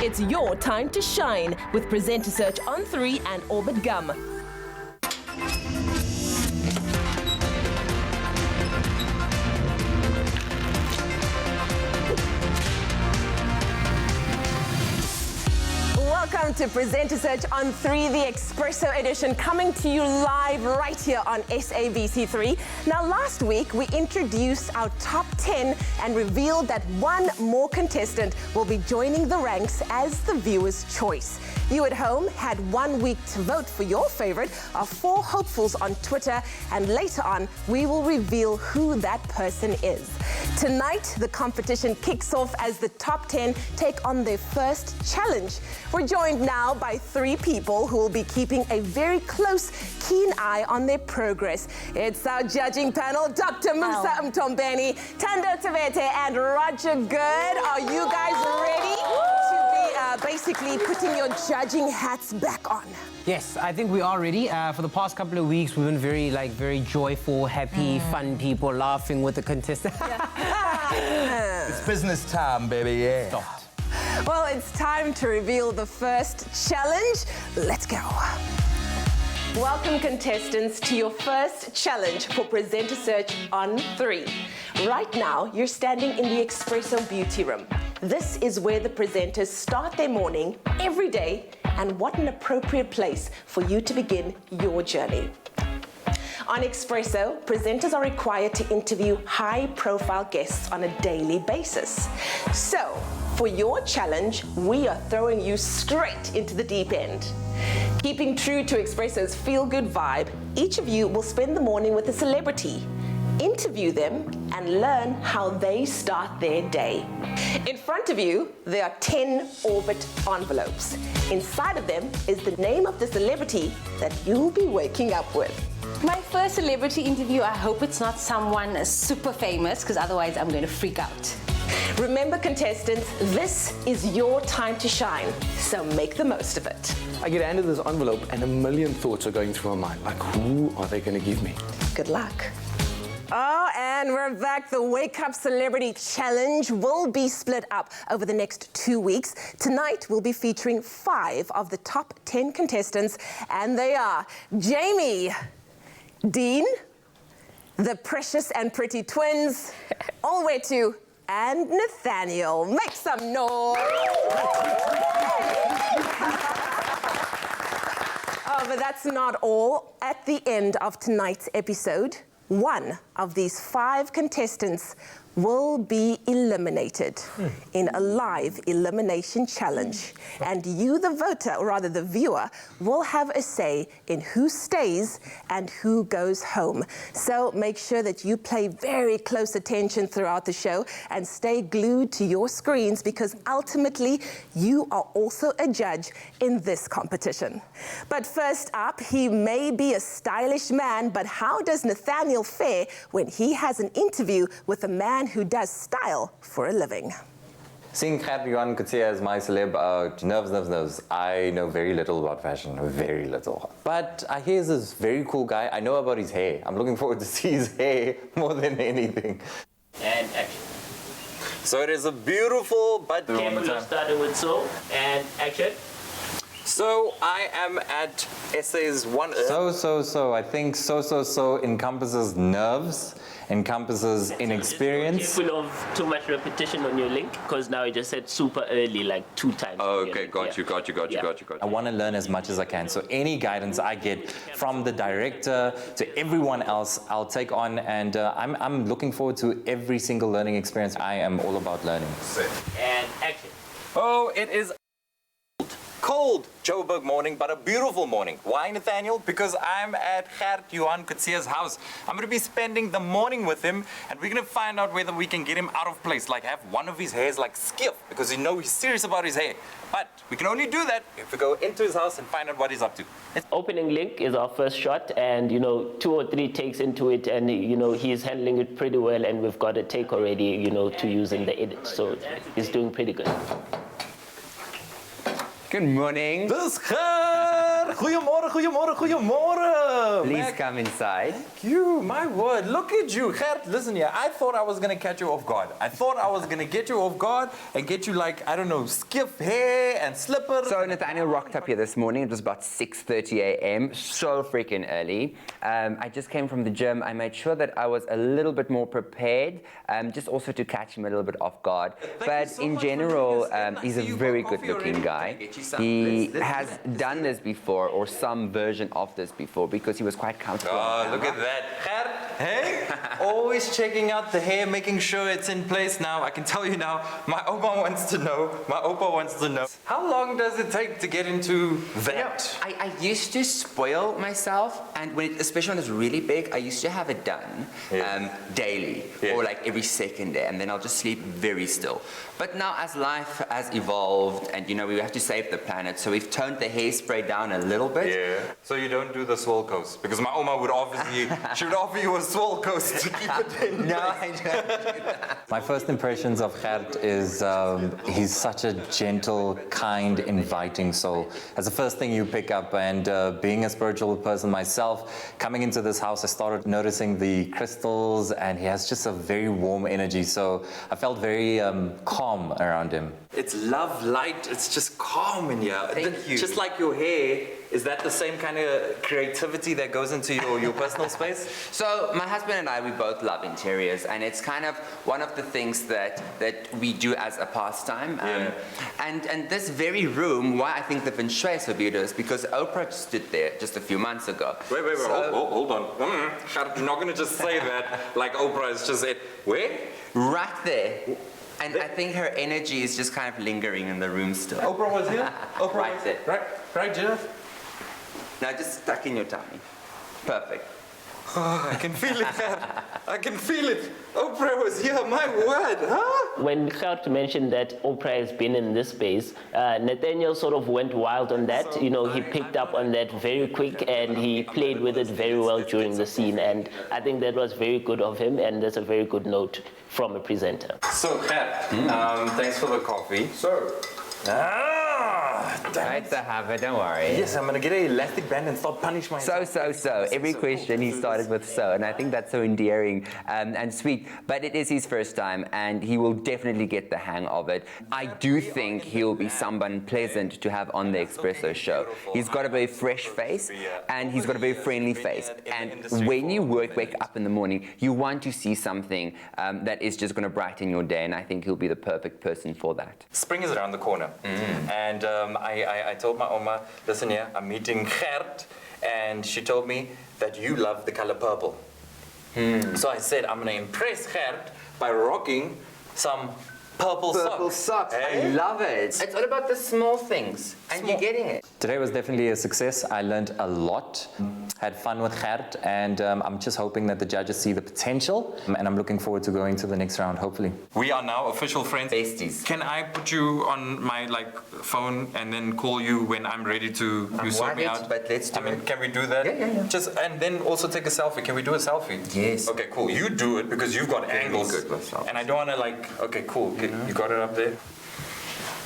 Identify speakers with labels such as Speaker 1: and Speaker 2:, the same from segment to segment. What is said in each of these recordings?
Speaker 1: It's your time to shine with Presenter Search on 3 and Orbit Gum. Welcome to Presenter Search on 3, the Expresso edition, coming to you live right here on SABC3. Now, last week we introduced our top 10 and revealed that one more contestant will be joining the ranks as the viewer's choice. You at home had 1 week to vote for your favorite of 4 hopefuls on Twitter, and later on we will reveal who that person is. Tonight, the competition kicks off as the top 10 take on their first challenge. We're joined now by 3 people who will be keeping a very close, keen eye on their progress. It's our judging panel, Dr. Musa Mtombeni, Tando Tavete, and Roger Good. Are you guys ready to be basically putting your judging hats back on?
Speaker 2: Yes, I think we are ready. For the past couple of weeks, we've been very joyful, happy, fun people, laughing with the contestants.
Speaker 3: It's business time, baby, yeah.
Speaker 2: Stopped.
Speaker 1: Well, it's time to reveal the first challenge. Let's go. Welcome, contestants, to your first challenge for Presenter Search on 3. Right now, you're standing in the Expresso Beauty Room. This is where the presenters start their morning every day, and what an appropriate place for you to begin your journey. On Expresso, presenters are required to interview high-profile guests on a daily basis. So, for your challenge, we are throwing you straight into the deep end. Keeping true to Expresso's feel-good vibe, each of you will spend the morning with a celebrity, interview them, and learn how they start their day. In front of you, there are 10 Orbit envelopes. Inside of them is the name of the celebrity that you'll be waking up with.
Speaker 4: My first celebrity interview, I hope it's not someone super famous, because otherwise I'm going to freak out.
Speaker 1: Remember, contestants, this is your time to shine, so make the most of it.
Speaker 5: I get handed this envelope and a million thoughts are going through my mind. Like, who are they going to give me?
Speaker 1: Good luck. Oh, and we're back. The Wake Up Celebrity Challenge will be split up over the next 2 weeks. Tonight, we'll be featuring 5 of the top 10 contestants, and they are Jamie, Dean, the Precious and Pretty Twins, Olwetu, and Nathaniel. Make some noise. Oh, but that's not all. At the end of tonight's episode, 1 of these 5 contestants will be eliminated in a live elimination challenge. And you, the voter, or rather the viewer, will have a say in who stays and who goes home. So make sure that you pay very close attention throughout the show and stay glued to your screens, because ultimately you are also a judge in this competition. But first up, he may be a stylish man, but how does Nathaniel fare when he has an interview with a man who does style for a living?
Speaker 6: Seeing Gert-Johan as my celeb, nerves. I know very little about fashion, very little. But I hear he's this very cool guy. I know about his hair. I'm looking forward to see his hair more than anything.
Speaker 7: And action.
Speaker 6: So it is a beautiful but
Speaker 7: Careful, starting with so, and action.
Speaker 6: So I am at Essays 1. So. I think so encompasses nerves, encompasses inexperience.
Speaker 7: Just be careful of too much repetition on your link, because now you just said super early, like 2 times.
Speaker 6: Oh, okay, got you. I want to learn as much as I can. So any guidance I get from the director to everyone else, I'll take on, and I'm looking forward to every single learning experience. I am all about learning.
Speaker 7: And action.
Speaker 6: Oh, it is cold Joburg morning, but a beautiful morning. Why, Nathaniel? Because I'm at Gert-Johan house. I'm going to be spending the morning with him, and we're going to find out whether we can get him out of place, like have one of his hairs like skiff, because he's serious about his hair. But we can only do that if we go into his house and find out what he's up to.
Speaker 7: Opening link is our first shot, and 2 or 3 takes into it, and he's handling it pretty well, and we've got a take already, to use in the edit. So he's doing pretty good.
Speaker 2: Good morning.
Speaker 6: Dis Gert! Goedemorgen, goedemorgen, goedemorgen.
Speaker 8: Please come inside.
Speaker 6: Thank you, my word. Look at you. Gert, listen here. I thought I was going to catch you off guard. I thought I was going to get you off guard and get you like, I don't know, skiff hair and slippers.
Speaker 8: So Nathaniel rocked up here this morning. It was about 6:30 a.m. So freaking early. I just came from the gym. I made sure that I was a little bit more prepared, just also to catch him a little bit off guard. But in general, he's a very good-looking guy. He has done this before, or some version of this before, because he was quite comfortable.
Speaker 6: Oh, look at that. Gert, hey? Always checking out the hair, making sure it's in place. Now, I can tell you now, my Opa wants to know. My Opa wants to know. How long does it take to get into that?
Speaker 8: I used to spoil myself, and especially when it's really big, I used to have it done daily, or like every second day, and then I'll just sleep very still. But now, as life has evolved, and we have to save the planet, so we've toned the hairspray down a little bit.
Speaker 6: Yeah. So you don't do the swirl coast? Because my Oma would obviously, she would offer you a swirl coast to keep it in.
Speaker 8: No, I don't do that.
Speaker 9: My first impressions of Gert is he's such a gentle, kind, inviting soul. That's the first thing you pick up, and being a spiritual person myself, coming into this house, I started noticing the crystals, and he has just a very warm energy, so I felt very calm around him.
Speaker 6: It's love, light, it's just calm in here.
Speaker 8: Thank you.
Speaker 6: Just like your hair, is that the same kind of creativity that goes into your personal space?
Speaker 8: So my husband and I, we both love interiors, and it's kind of one of the things that we do as a pastime. And this very room, why I think the feng shui is so beautiful is because Oprah stood there just a few months ago.
Speaker 6: Wait, hold on. You're not going to just say that like Oprah is just it. Where?
Speaker 8: Right there. And I think her energy is just kind of lingering in the room still.
Speaker 6: Oprah was here? Oprah
Speaker 8: Right
Speaker 6: was
Speaker 8: there.
Speaker 6: Right, Jeff?
Speaker 8: Now just stuck in your tummy. Perfect.
Speaker 6: Oh, I can feel it, Gert. I can feel it. Oprah was here, my word, huh?
Speaker 7: When Gert mentioned that Oprah has been in this space, Nathaniel sort of went wild on that. He picked up on that very quick, and he played with it very well during the scene. And I think that was very good of him, and that's a very good note from a presenter.
Speaker 6: So, Gert, thanks for the coffee.
Speaker 8: Right to have it, don't worry.
Speaker 6: Yes, I'm gonna get an elastic band and start punish myself.
Speaker 8: So. Every question he started with so, and I think that's so endearing and sweet. But it is his first time, and he will definitely get the hang of it. I do think he'll be someone pleasant to have on the Espresso show. He's got a very fresh face, and he's got a very friendly face. And when you wake up in the morning, you want to see something that is just gonna brighten your day, and I think he'll be the perfect person for that.
Speaker 6: Spring is around the corner, and I told my Oma, listen here, I'm meeting Gert, and she told me that you love the color purple. So I said, I'm going to impress Gert by rocking some purple socks.
Speaker 8: I love it. It's all about the small things, and you're getting it.
Speaker 9: Today was definitely a success. I learned a lot, had fun with Gert, and I'm just hoping that the judges see the potential, and I'm looking forward to going to the next round, hopefully.
Speaker 6: We are now official friends.
Speaker 8: Besties.
Speaker 6: Can I put you on my phone and then call you when I'm ready to sort me out?
Speaker 8: But let's do it.
Speaker 6: Can we do that?
Speaker 8: Yeah.
Speaker 6: Just and then also take a selfie. Can we do a selfie?
Speaker 8: Yes.
Speaker 6: Okay, cool. You do it because you've got angles.
Speaker 8: good with selfies.
Speaker 6: And I don't want to okay, cool. You got it up there?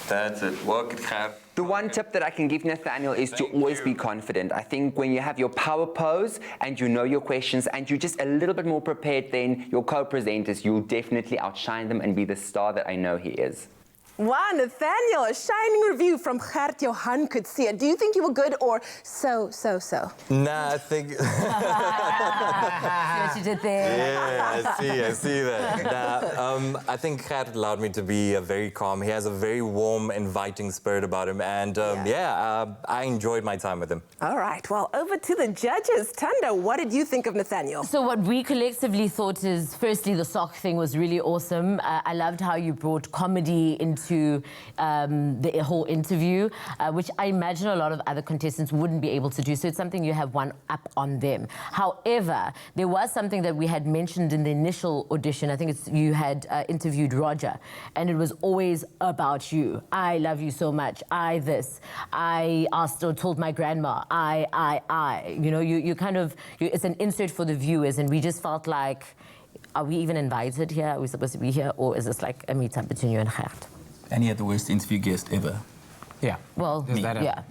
Speaker 6: That's it. Work it, Gert.
Speaker 8: The one tip that I can give Nathaniel is to always be confident. I think when you have your power pose and you know your questions and you're just a little bit more prepared than your co-presenters, you'll definitely outshine them and be the star that I know he is.
Speaker 1: Wow, Nathaniel, a shining review from Gert-Johan Coetzee. Do you think you were good or so?
Speaker 3: Nah, I think...
Speaker 4: See what you did there?
Speaker 3: Yeah, I see that. Nah, I think Gert allowed me to be very calm. He has a very warm, inviting spirit about him. And I enjoyed my time with him.
Speaker 1: All right, well, over to the judges. Tanda, what did you think of Nathaniel?
Speaker 10: So what we collectively thought is, firstly, the sock thing was really awesome. I loved how you brought comedy into the whole interview, which I imagine a lot of other contestants wouldn't be able to do. So it's something you have one up on them. However, there was something that we had mentioned in the initial audition. I think you had interviewed Roger, and it was always about you. I love you so much. I this. I asked or told my grandma. I. You know, you kind of, it's an insert for the viewers, and we just felt like, are we even invited here? Are we supposed to be here? Or is this like a meet-up between you and Gert?
Speaker 3: And he had the worst interview guest ever.
Speaker 2: Yeah.
Speaker 10: Well,
Speaker 2: There's that,
Speaker 10: yeah.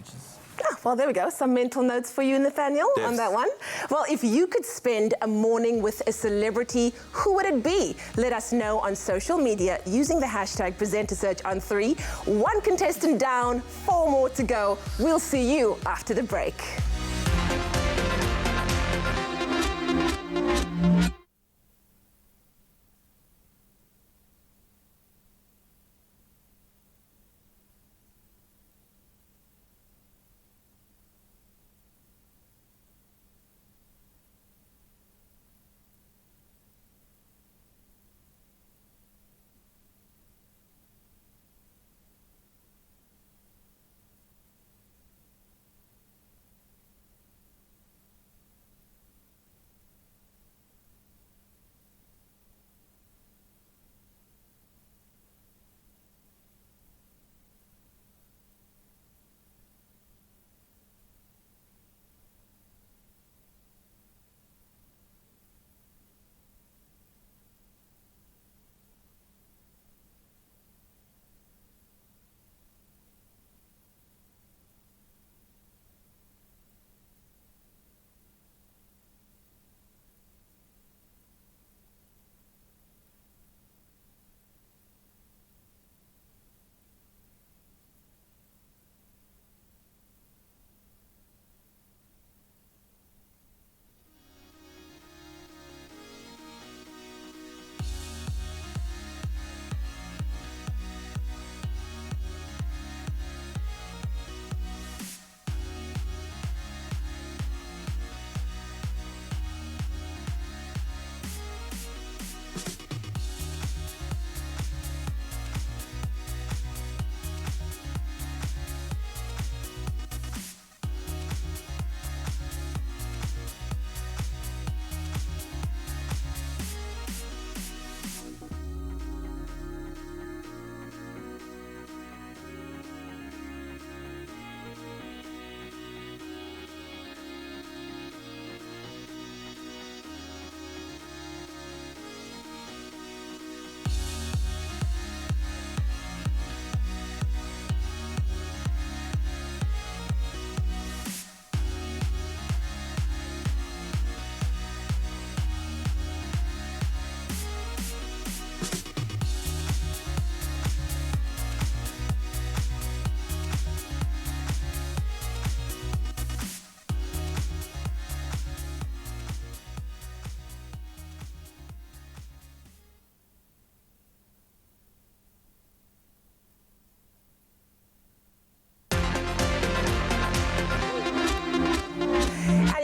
Speaker 1: Oh, well, there we go. Some mental notes for you, Nathaniel, on that one. Well, if you could spend a morning with a celebrity, who would it be? Let us know on social media using the hashtag #PresenterSearchOn3. 1 contestant down, 4 more to go. We'll see you after the break.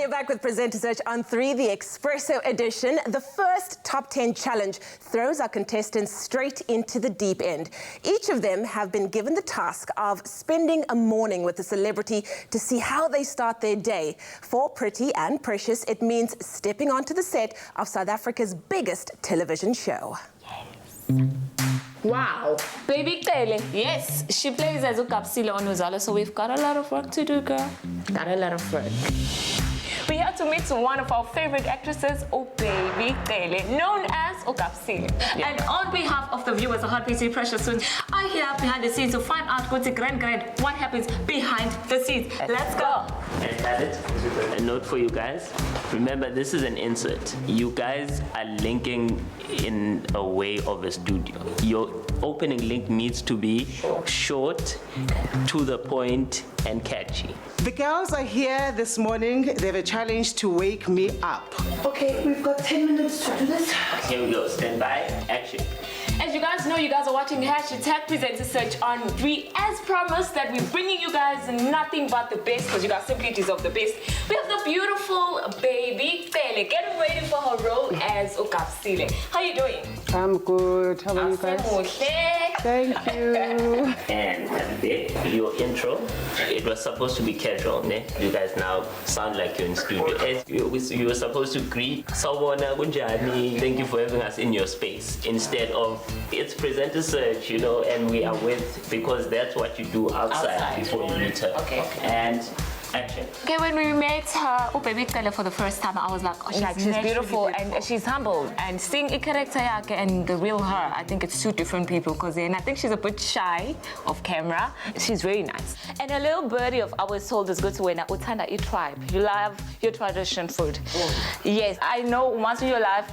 Speaker 1: Back with Presenter Search on 3, the Expresso edition. The first Top 10 challenge throws our contestants straight into the deep end. Each of them have been given the task of spending a morning with a celebrity to see how they start their day. For Pretty and Precious, it means stepping onto the set of South Africa's biggest television show.
Speaker 11: Yes. Wow. Baby Kele. Yes, she plays as Ukapsile on Uzala, so we've got a lot of work to do, girl. Got a lot of work. We're here to meet one of our favorite actresses, Baby Kele, known as Ukapsile. Yeah. And on behalf of the viewers of Pretty Precious, I'm here behind the scenes to find out what happens behind the scenes. Let's go.
Speaker 7: And have it. A note for you guys. Remember, this is an insert. You guys are linking in a way of a studio. Your opening link needs to be short, to the point, and catchy.
Speaker 12: The girls are here this morning. They have a challenge to wake me up.
Speaker 11: Okay, we've got 10 minutes to do this.
Speaker 7: Here we go. Stand by. Action.
Speaker 11: As you guys know, you guys are watching hashtag Presenter Search on 3. As promised, that we're bringing you guys nothing but the best, because you guys simply deserve the best. We have the beautiful Baby Kele getting ready for her role as Ukapsile. How are you doing?
Speaker 12: I'm good. How are you guys? Thank you.
Speaker 7: And that's it. Your intro. It was supposed to be casual, ne? You guys now sound like you're in studio. You were supposed to greet Sawona Gunjani. Thank you for having us in your space. Instead of it's Presenter Search, and we are with, because that's what you do outside before you meet her.
Speaker 11: Okay.
Speaker 7: And Action.
Speaker 11: Okay, when we met her, baby Kele for the first time, I was like, oh, she's beautiful and she's humble. And seeing a character and the real her, I think it's two different people. Because then I think she's a bit shy of camera. She's very nice. And a little birdie of ours told us, go to Wena Utanda eat tribe. You love your tradition food. Yes, I know once in your life,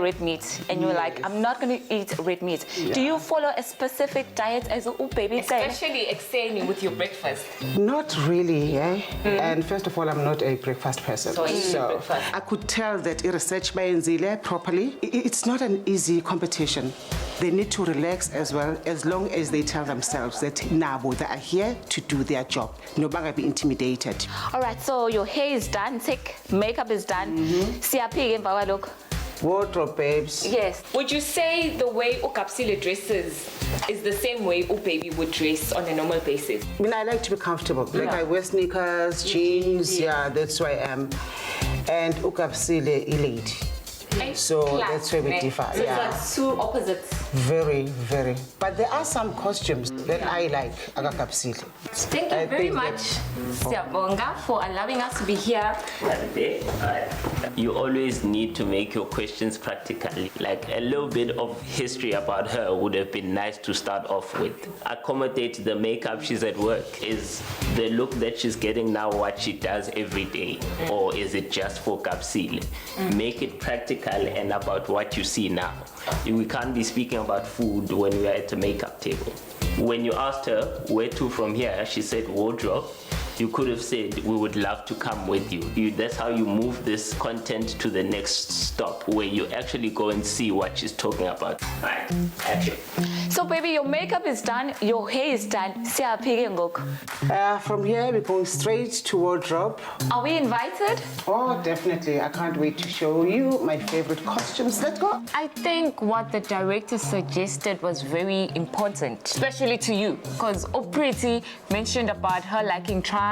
Speaker 11: red meat, and you're like, I'm not going to eat red meat. Yeah. Do you follow a specific diet as a baby? Especially excelling with your breakfast?
Speaker 12: Not really, eh? And first of all, I'm not a breakfast person. So I could tell that research by Nzile properly. It's not an easy competition. They need to relax as well, as long as they tell themselves that Nabo, they are here to do their job. No longer be intimidated.
Speaker 11: All right, so your hair is done, makeup is done.
Speaker 12: Wardrobe, babes.
Speaker 11: Yes. Would you say the way Ukapsile dresses is the same way baby would dress on a normal basis?
Speaker 12: I mean, I like to be comfortable. Like I wear sneakers, jeans, yeah, that's who I am. And Ukapsile a lady. So that's where we differ.
Speaker 11: So it's like two opposites.
Speaker 12: Very, very. But there are some costumes that I like.
Speaker 11: Thank you very much, Siabonga, for allowing us to be here.
Speaker 7: You always need to make your questions practical. Like a little bit of history about her would have been nice to start off with. Accommodate the makeup she's at work. Is the look that she's getting now what she does every day? Or is it just for Kapsile? Make it practical and about what you see now. We can't be speaking about food when we are at the makeup table. When you asked her where to from here, she said wardrobe. You could have said, we would love to come with you. That's how you move this content to the next stop, where you actually go and see what she's talking about. Right, action.
Speaker 11: So baby, your makeup is done, your hair is done.
Speaker 12: From here, we're going straight to wardrobe.
Speaker 11: Are we invited?
Speaker 12: Oh, definitely. I can't wait to show you my favorite costumes. Let's go.
Speaker 11: I think what the director suggested was very important, especially to you, because Opriti mentioned about her liking tribe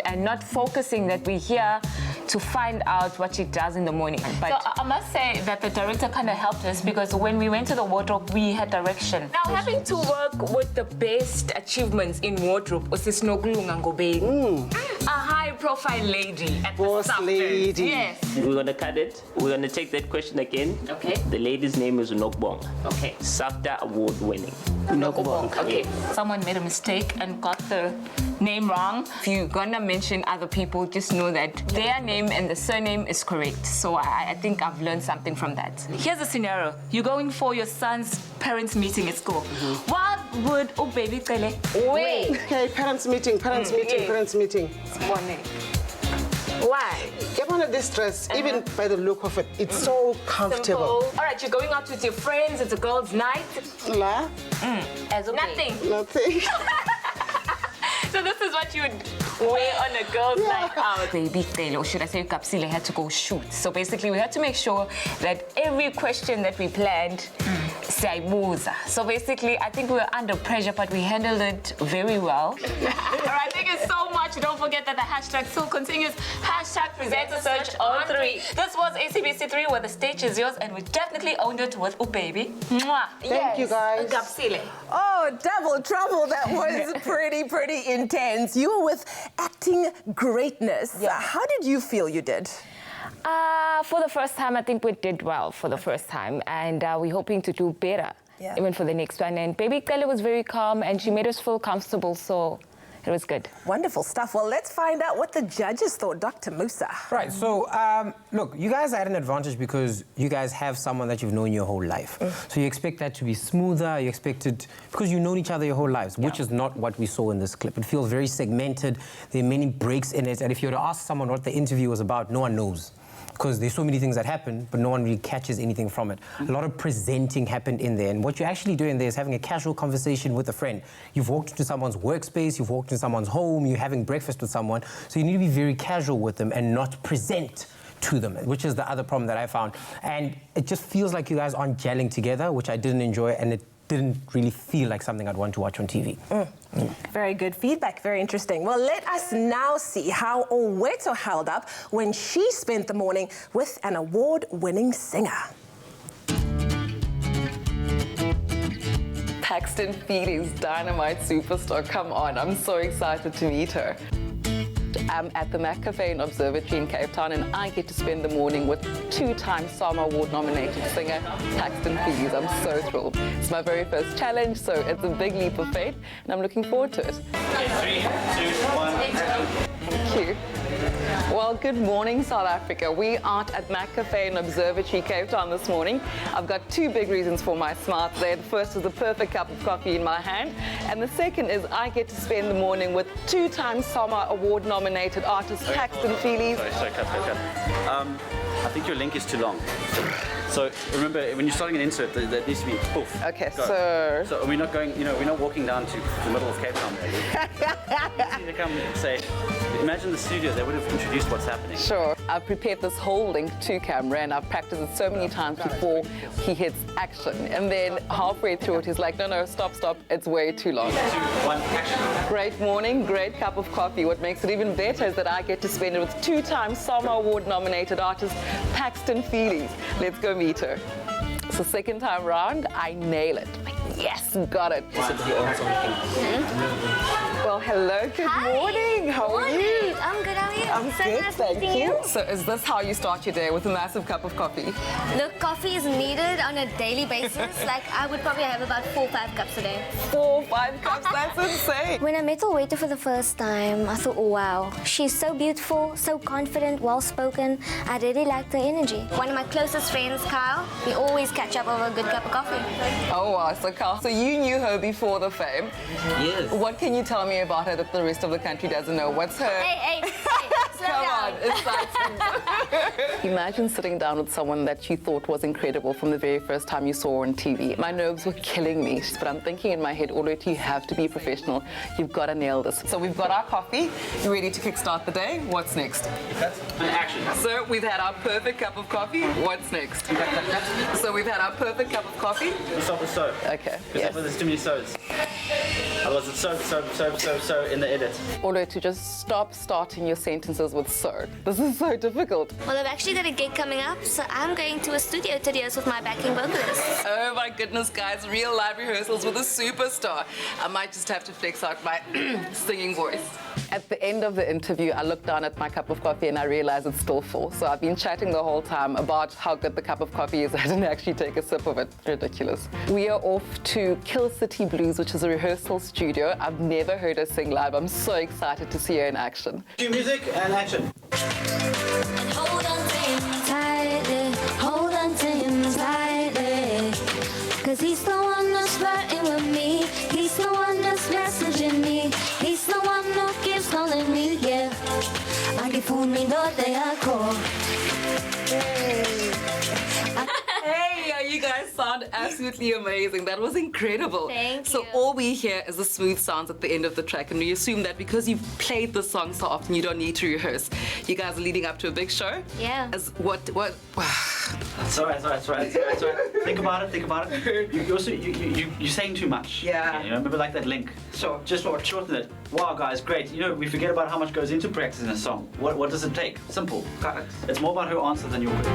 Speaker 11: and not focusing that we're here to find out what she does in the morning. But so I must say that the director kind of helped us, because when we went to the wardrobe, we had direction. Now, having to work with the best achievements in wardrobe, a high-profile lady at
Speaker 12: boss
Speaker 11: the
Speaker 12: lady.
Speaker 11: Yes.
Speaker 7: We're gonna cut it. We're gonna take that question again.
Speaker 11: Okay.
Speaker 7: The lady's name is Nokbong.
Speaker 11: Okay.
Speaker 7: SAFTA award winning.
Speaker 11: Nokbong. Okay. Someone made a mistake and got the name wrong. If you're gonna mention other people, just know that their name and the surname is correct. So I think I've learned something from that. Here's a scenario. You're going for your son's parents' meeting at school. What would baby Kele wear?
Speaker 12: Okay, parents' meeting.
Speaker 11: Morning. Why?
Speaker 12: Get one of this dress, even by the look of it, it's so comfortable.
Speaker 11: Simple. All right, you're going out with your friends. It's a girls' night.
Speaker 12: La?
Speaker 11: As okay.
Speaker 12: Nothing.
Speaker 11: So this is what you would wear on a girl's night out. Baby Taylor, or should I say Kapsile, had to go shoot. So basically we had to make sure that every question that we planned, so basically I think we were under pressure, but we handled it very well. All right, thank you so much. Don't forget that the hashtag still continues. Hashtag presenter search on 3. This was ACBC3, where the stage is yours, and we definitely owned it with baby.
Speaker 12: Thank you guys.
Speaker 11: Kapsile.
Speaker 1: Oh, double trouble. That was pretty intense. You were with Acting Greatness.
Speaker 11: Yeah.
Speaker 1: How did you feel you did?
Speaker 11: For the first time, I think we did well for the first time, and we're hoping to do better even for the next one. And baby Kele was very calm, and she made us feel comfortable, so it was good.
Speaker 1: Wonderful stuff. Well, let's find out what the judges thought. Dr. Musa.
Speaker 2: Right, so look, you guys had an advantage because you guys have someone that you've known your whole life. So you expect that to be smoother, you expect it, because you've known each other your whole lives, which is not what we saw in this clip. It feels very segmented, there are many breaks in it, and if you were to ask someone what the interview was about, no one knows. Because there's so many things that happen, but no one really catches anything from it. A lot of presenting happened in there, and what you're actually doing there is having a casual conversation with a friend. You've walked into someone's workspace, you've walked into someone's home, you're having breakfast with someone, so you need to be very casual with them and not present to them, which is the other problem that I found. And it just feels like you guys aren't gelling together, which I didn't enjoy, and it didn't really feel like something I'd want to watch on TV.
Speaker 1: Very good feedback, very interesting. Well, let us now see how Oweto held up when she spent the morning with an award-winning singer.
Speaker 13: Paxton Feeding's Dynamite superstar, come on, I'm so excited to meet her. I'm at the Cafe and Observatory in Cape Town, and I get to spend the morning with two-time SAMA Award-nominated singer Paxton Feelies. I'm so thrilled. It's my very first challenge, so it's a big leap of faith, and I'm looking forward to it.
Speaker 14: Okay, 3, 2, 1, action.
Speaker 13: Thank you. Well, good morning, South Africa. We are at Cafe and Observatory, Cape Town this morning. I've got two big reasons for my smile today. The first is the perfect cup of coffee in my hand, and the second is I get to spend the morning with two-time SAMA Award-nominated artist Paxton Feelies.
Speaker 14: Sorry, cut. I think your link is too long. So remember, when you're starting an insert, that needs to be poof.
Speaker 13: Okay,
Speaker 14: go. So we're not going, we're not walking down to the middle of Cape Town. You need to come and say, imagine the studio, they would have introduced what's happening.
Speaker 13: Sure. I've prepared this whole link to camera, and I've practiced it so many times before he hits action. And then halfway through it, he's like, no, stop, it's way too long.
Speaker 14: 3, 2, 1, action.
Speaker 13: Great morning, great cup of coffee. What makes it even better is that I get to spend it with two-time SAMA Award-nominated artist Paxton Feelies. Let's go meet her. So second time round, I nail it. Yes, got it. Well, hello, good morning. How are you?
Speaker 15: I'm good, how are you?
Speaker 13: I'm
Speaker 15: so
Speaker 13: good,
Speaker 15: nice
Speaker 13: thank
Speaker 15: meeting
Speaker 13: you. So is this how you start your day, with a massive cup of coffee?
Speaker 15: Look, coffee is needed on a daily basis. Like, I would probably have about 4 or 5 cups a day.
Speaker 13: 4 or 5 cups? That's insane.
Speaker 15: When I met a waiter for the first time, I thought, oh, wow, she's so beautiful, so confident, well-spoken. I really liked her energy. One of my closest friends, Kyle, we always catch up over a good cup of coffee.
Speaker 13: Oh, wow. So, Kyle, so you knew her before the fame.
Speaker 2: Yes.
Speaker 13: What can you tell me about her that the rest of the country doesn't know? What's her...
Speaker 15: Hey, slow
Speaker 13: Come
Speaker 15: down.
Speaker 13: on, it's Imagine sitting down with someone that you thought was incredible from the very first time you saw her on TV. My nerves were killing me, but I'm thinking in my head, already you have to be professional. You've got to nail this. So we've got our coffee. You ready to kickstart the day? What's next?
Speaker 14: Action.
Speaker 13: So we've had our perfect cup of coffee. What's next? So we've had our perfect cup of coffee.
Speaker 14: Let's stop with so.
Speaker 13: Okay.
Speaker 14: Yes. There's too many so's. Otherwise it's so in the edit.
Speaker 13: Although to just stop starting your sentences with so. This is so difficult.
Speaker 15: Well, I've actually got a gig coming up, so I'm going to a studio to rehearse with my backing vocalist.
Speaker 13: Oh my goodness, guys, real live rehearsals with a superstar. I might just have to flex out my singing voice. At the end of the interview, I looked down at my cup of coffee and I realized it's still full. So I've been chatting the whole time about how good the cup of coffee is. I didn't actually take a sip of it. Ridiculous. We are off to Kill City Blues, which is a rehearsal studio. I've never heard her sing live. I'm so excited to see her in action.
Speaker 14: Cue music and action.
Speaker 15: And hold on to him tightly, hold on to him tightly. Cause he's the one that's flirting with me. He's the one that's messaging me. He's the one who keeps calling me, yeah. Aquí fumi donde ako.
Speaker 13: Hey, you guys sound absolutely amazing. That was incredible.
Speaker 15: Thank
Speaker 13: So
Speaker 15: you.
Speaker 13: all we hear is the smooth sounds at the end of the track, and we assume that because you've played the song so often, you don't need to rehearse. You guys are leading up to a big show.
Speaker 15: Yeah.
Speaker 13: As what?
Speaker 14: It's all right. Think about it. You're saying too much.
Speaker 13: Yeah.
Speaker 14: Okay, remember like that link. So just shorten it. Wow, guys, great. We forget about how much goes into practicing a song. What does it take? Simple. Got it. It's more about her answer than your word.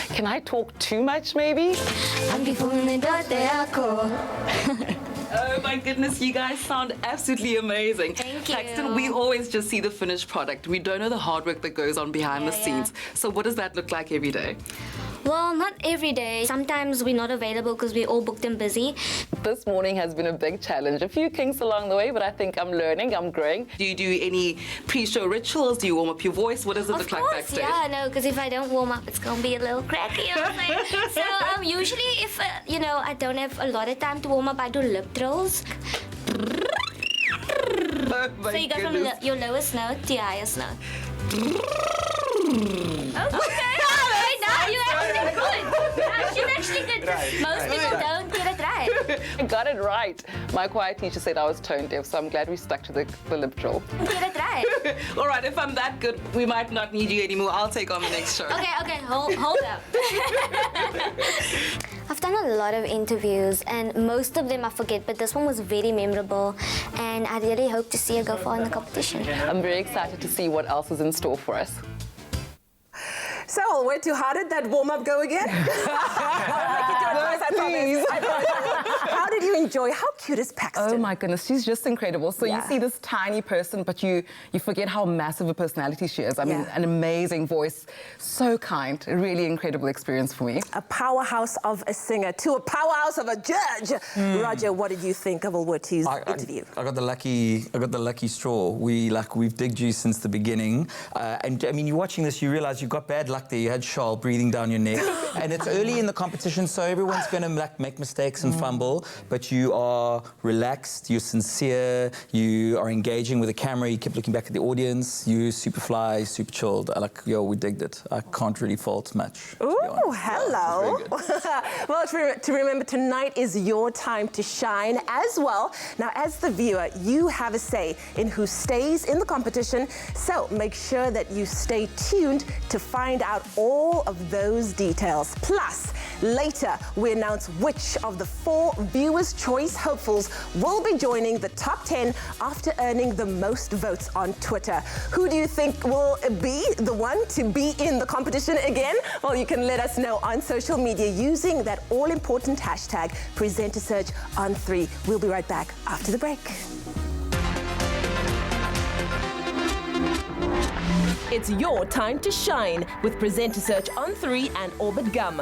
Speaker 13: Can I talk too much, maybe?
Speaker 15: Aquí fumi donde ako.
Speaker 13: Oh my goodness, you guys sound absolutely amazing.
Speaker 15: Thank you.
Speaker 13: Paxton, we always just see the finished product. We don't know the hard work that goes on behind the scenes. So what does that look like every day?
Speaker 15: Well, not every day. Sometimes we're not available because we're all booked and busy.
Speaker 13: This morning has been a big challenge. A few kinks along the way, but I think I'm learning, I'm growing. Do you do any pre-show rituals? Do you warm up your voice? What does it look like backstage?
Speaker 15: Yeah, no, because if I don't warm up, it's going to be a little cracky. So usually if, I don't have a lot of time to warm up, I do lip trills.
Speaker 13: Oh my
Speaker 15: So you go from your lowest note to your highest note. Okay. You're actually good. She's actually good. Most people don't get it right.
Speaker 13: I got it right. My choir teacher said I was tone deaf, so I'm glad we stuck to the lip drill.
Speaker 15: Get it right.
Speaker 13: All right, if I'm that good, we might not need you anymore. I'll take on the next show.
Speaker 15: Okay, hold up. I've done a lot of interviews, and most of them I forget, but this one was very memorable, and I really hope to see her go far in the competition.
Speaker 13: I'm very excited to see what else is in store for us.
Speaker 1: So, how did that warm-up go again? I'll make you do it twice, I promise. I promise. How did you enjoy? How cute is Paxton?
Speaker 13: Oh my goodness, she's just incredible. So you see this tiny person, but you forget how massive a personality she is. I mean, an amazing voice, so kind, a really incredible experience for me.
Speaker 1: A powerhouse of a singer to a powerhouse of a judge. Roger, what did you think of Ulwerti's interview?
Speaker 16: I got the lucky straw. We've digged you since the beginning, and I mean, you're watching this, you realise you got bad luck there. You had Charles breathing down your neck, and it's early in the competition, so everyone's going to make mistakes and fumble. But you are relaxed, you're sincere, you are engaging with the camera. You kept looking back at the audience. You super fly, super chilled. We digged it. I can't really fault much.
Speaker 1: Ooh, hello. Well, to remember, tonight is your time to shine as well. Now, as the viewer, you have a say in who stays in the competition, so make sure that you stay tuned to find out all of those details. Plus, later, we announce which of the 4 Viewers' Choice hopefuls will be joining the top 10 after earning the most votes on Twitter. Who do you think will be the one to be in the competition again? Well, you can let us know on social media using that all-important hashtag #PresenterSearchOn3. We'll be right back after the break. It's your time to shine with Presenter Search on 3 and Orbit Gum.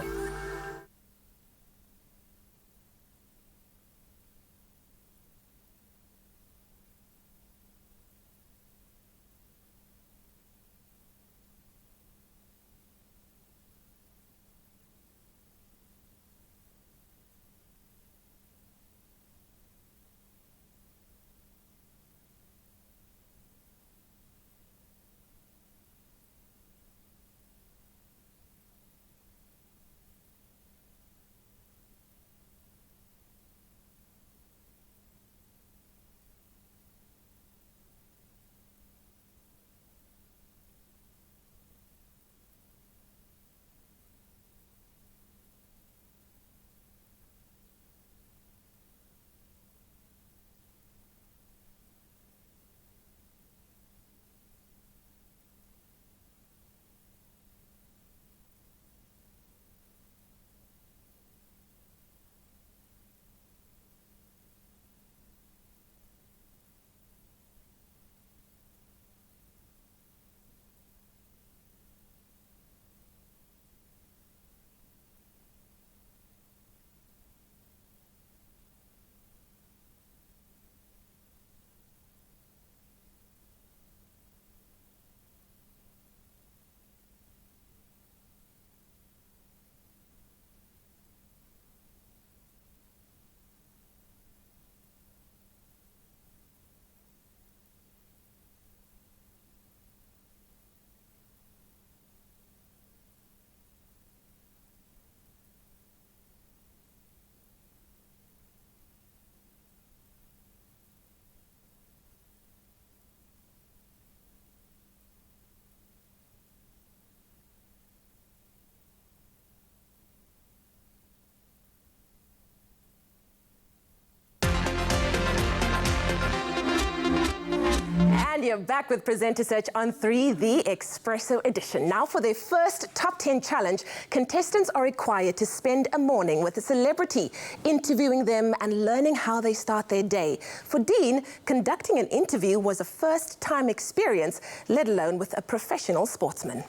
Speaker 1: And you're back with Presenter Search on 3, the Espresso edition. Now for their first Top 10 challenge, contestants are required to spend a morning with a celebrity, interviewing them and learning how they start their day. For Dean, conducting an interview was a first-time experience, let alone with a professional sportsman.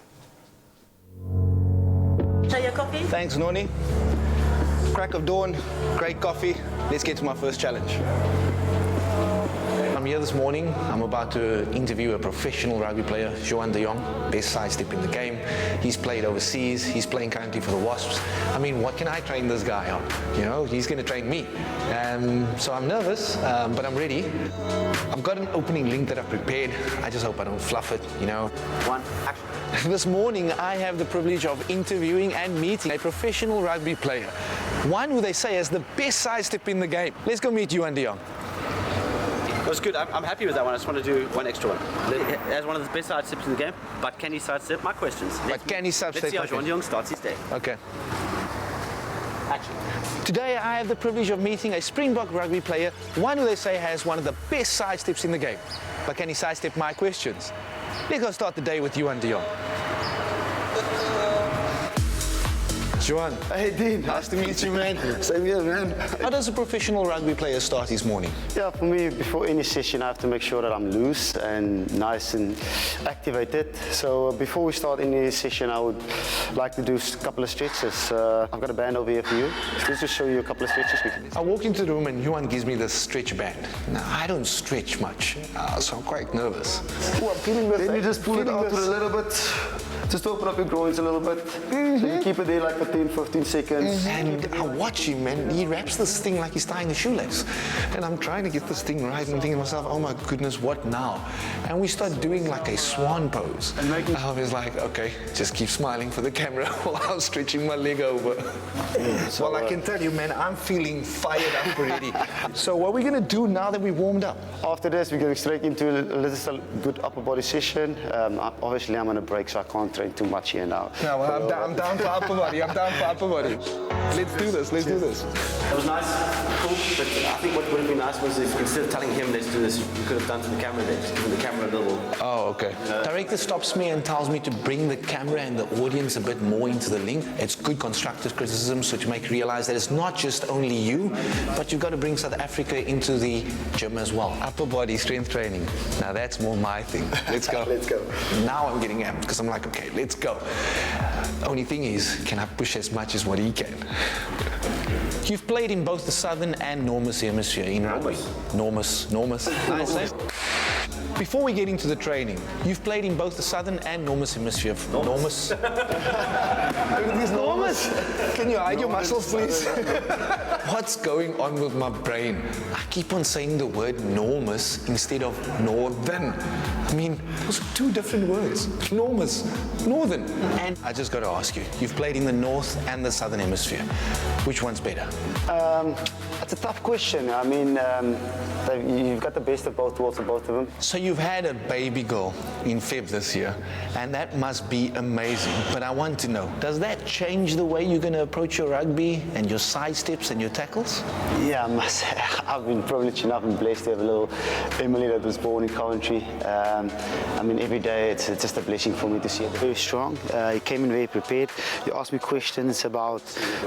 Speaker 17: Share your coffee?
Speaker 18: Thanks, Noni. Crack of dawn, great coffee. Let's get to my first challenge. I'm here this morning. I'm about to interview a professional rugby player, Johan de Jong, best sidestep in the game. He's played overseas. He's playing currently for the Wasps. I mean, what can I train this guy on? You know, he's going to train me. So I'm nervous, but I'm ready. I've got an opening link that I've prepared. I just hope I don't fluff it, you know. One, action. This morning, I have the privilege of interviewing and meeting a professional rugby player, one who they say has the best sidestep in the game. Let's go meet Johan de Jong.
Speaker 17: That was good. I'm happy with that one. I just want to do one extra one. As one of the best sidesteps in the game, but can he sidestep my questions?
Speaker 18: Can he sidestep?
Speaker 17: Let's see how Johan de Jong starts his day.
Speaker 18: Okay.
Speaker 17: Action.
Speaker 18: Today I have the privilege of meeting a Springbok rugby player, one who they say has one of the best sidesteps in the game. But can he sidestep my questions? Let's go start the day with Johan de Jong. Johan.
Speaker 19: Hey, Dean.
Speaker 18: Nice to meet you, man.
Speaker 19: Same here, man.
Speaker 18: How does a professional rugby player start his morning?
Speaker 19: Yeah, for me, before any session, I have to make sure that I'm loose and nice and activated. So before we start any session, I would like to do a couple of stretches. I've got a band over here for you. Let's just show you a couple of stretches.
Speaker 18: I walk into the room and Johan gives me this stretch band. Now, I don't stretch much, so I'm quite nervous.
Speaker 19: Oh, I'm feeling this. Then you just pull it out a little bit. Just open up your groins a little bit. So you keep it there like for 10, 15 seconds.
Speaker 18: And I watch him, man. He wraps this thing like he's tying a shoelace. And I'm trying to get this thing right and I'm thinking to myself, oh my goodness, what now? And we start doing like a swan pose. And I was like, okay, just keep smiling for the camera while I'm stretching my leg over. Well, I can tell you, man, I'm feeling fired up already. So what are we going to do now that we warmed up?
Speaker 19: After this, we're going straight into a little good upper body session. Obviously, I'm on a break, so I can't train too much here now.
Speaker 18: No, well, I'm down for upper body. I'm down for upper body. Let's do this. Let's do this.
Speaker 17: It was nice, cool, but I think what would have been nice was if instead of telling him let's do this, you could have done to the camera there, just giving the camera a little...
Speaker 18: Oh, okay. Director stops me and tells me to bring the camera and the audience a bit more into the link. It's good constructive criticism, so to make you realize that it's not just only you, but you've got to bring South Africa into the gym as well. Upper body strength training. Now that's more my thing. Let's go.
Speaker 19: Let's go.
Speaker 18: Now I'm getting amped because I'm like, okay, let's go. Only thing is, can I push as much as what he can? You've played in both the Southern and Normus hemisphere in rugby. Normus. Nice name. Before we get into the training, you've played in both the Southern and Normus hemisphere. Normus.
Speaker 19: Normus.
Speaker 18: Can you hide your muscles, please? What's going on with my brain? I keep on saying the word Normus instead of Northern. I mean, those are two different words. Normus, Northern. And I just got to ask you, you've played in the North and the Southern hemisphere. Which one's better?
Speaker 19: That's a tough question. I mean, you've got the best of both worlds of both of them.
Speaker 18: So you've had a baby girl in Feb this year, and that must be amazing. But I want to know, does that change the way you're going to approach your rugby and your side steps and your tackles?
Speaker 19: Yeah, I must say, I've been privileged enough and blessed to have a little Emily that was born in Coventry. I mean, every day it's just a blessing for me to see it. Very strong. He came in very prepared. He asked me questions about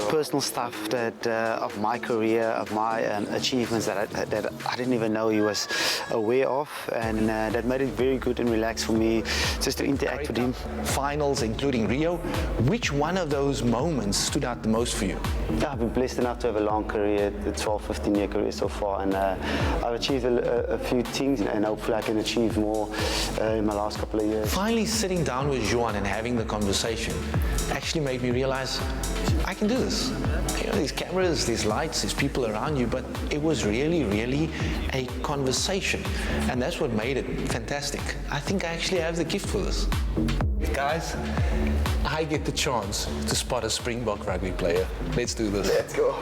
Speaker 19: personal stuff that of my career, of my achievements that I didn't even know he was aware of, and that made it very good and relaxed for me just to interact with him.
Speaker 18: Finals, including Rio, which one of those moments stood out the most for you?
Speaker 19: Yeah, I've been blessed enough to have a long career, a 12, 15-year career so far, and I've achieved a few things, and hopefully I can achieve more in my last couple of years.
Speaker 18: Finally sitting down with Johan and having the conversation actually made me realize I can do this. You know, there's cameras, there's lights, there's people around you, but it was really, really a conversation. And that's what made it fantastic. I think I actually have the gift for this. Guys, I get the chance to spot a Springbok rugby player. Let's do this.
Speaker 19: Let's go.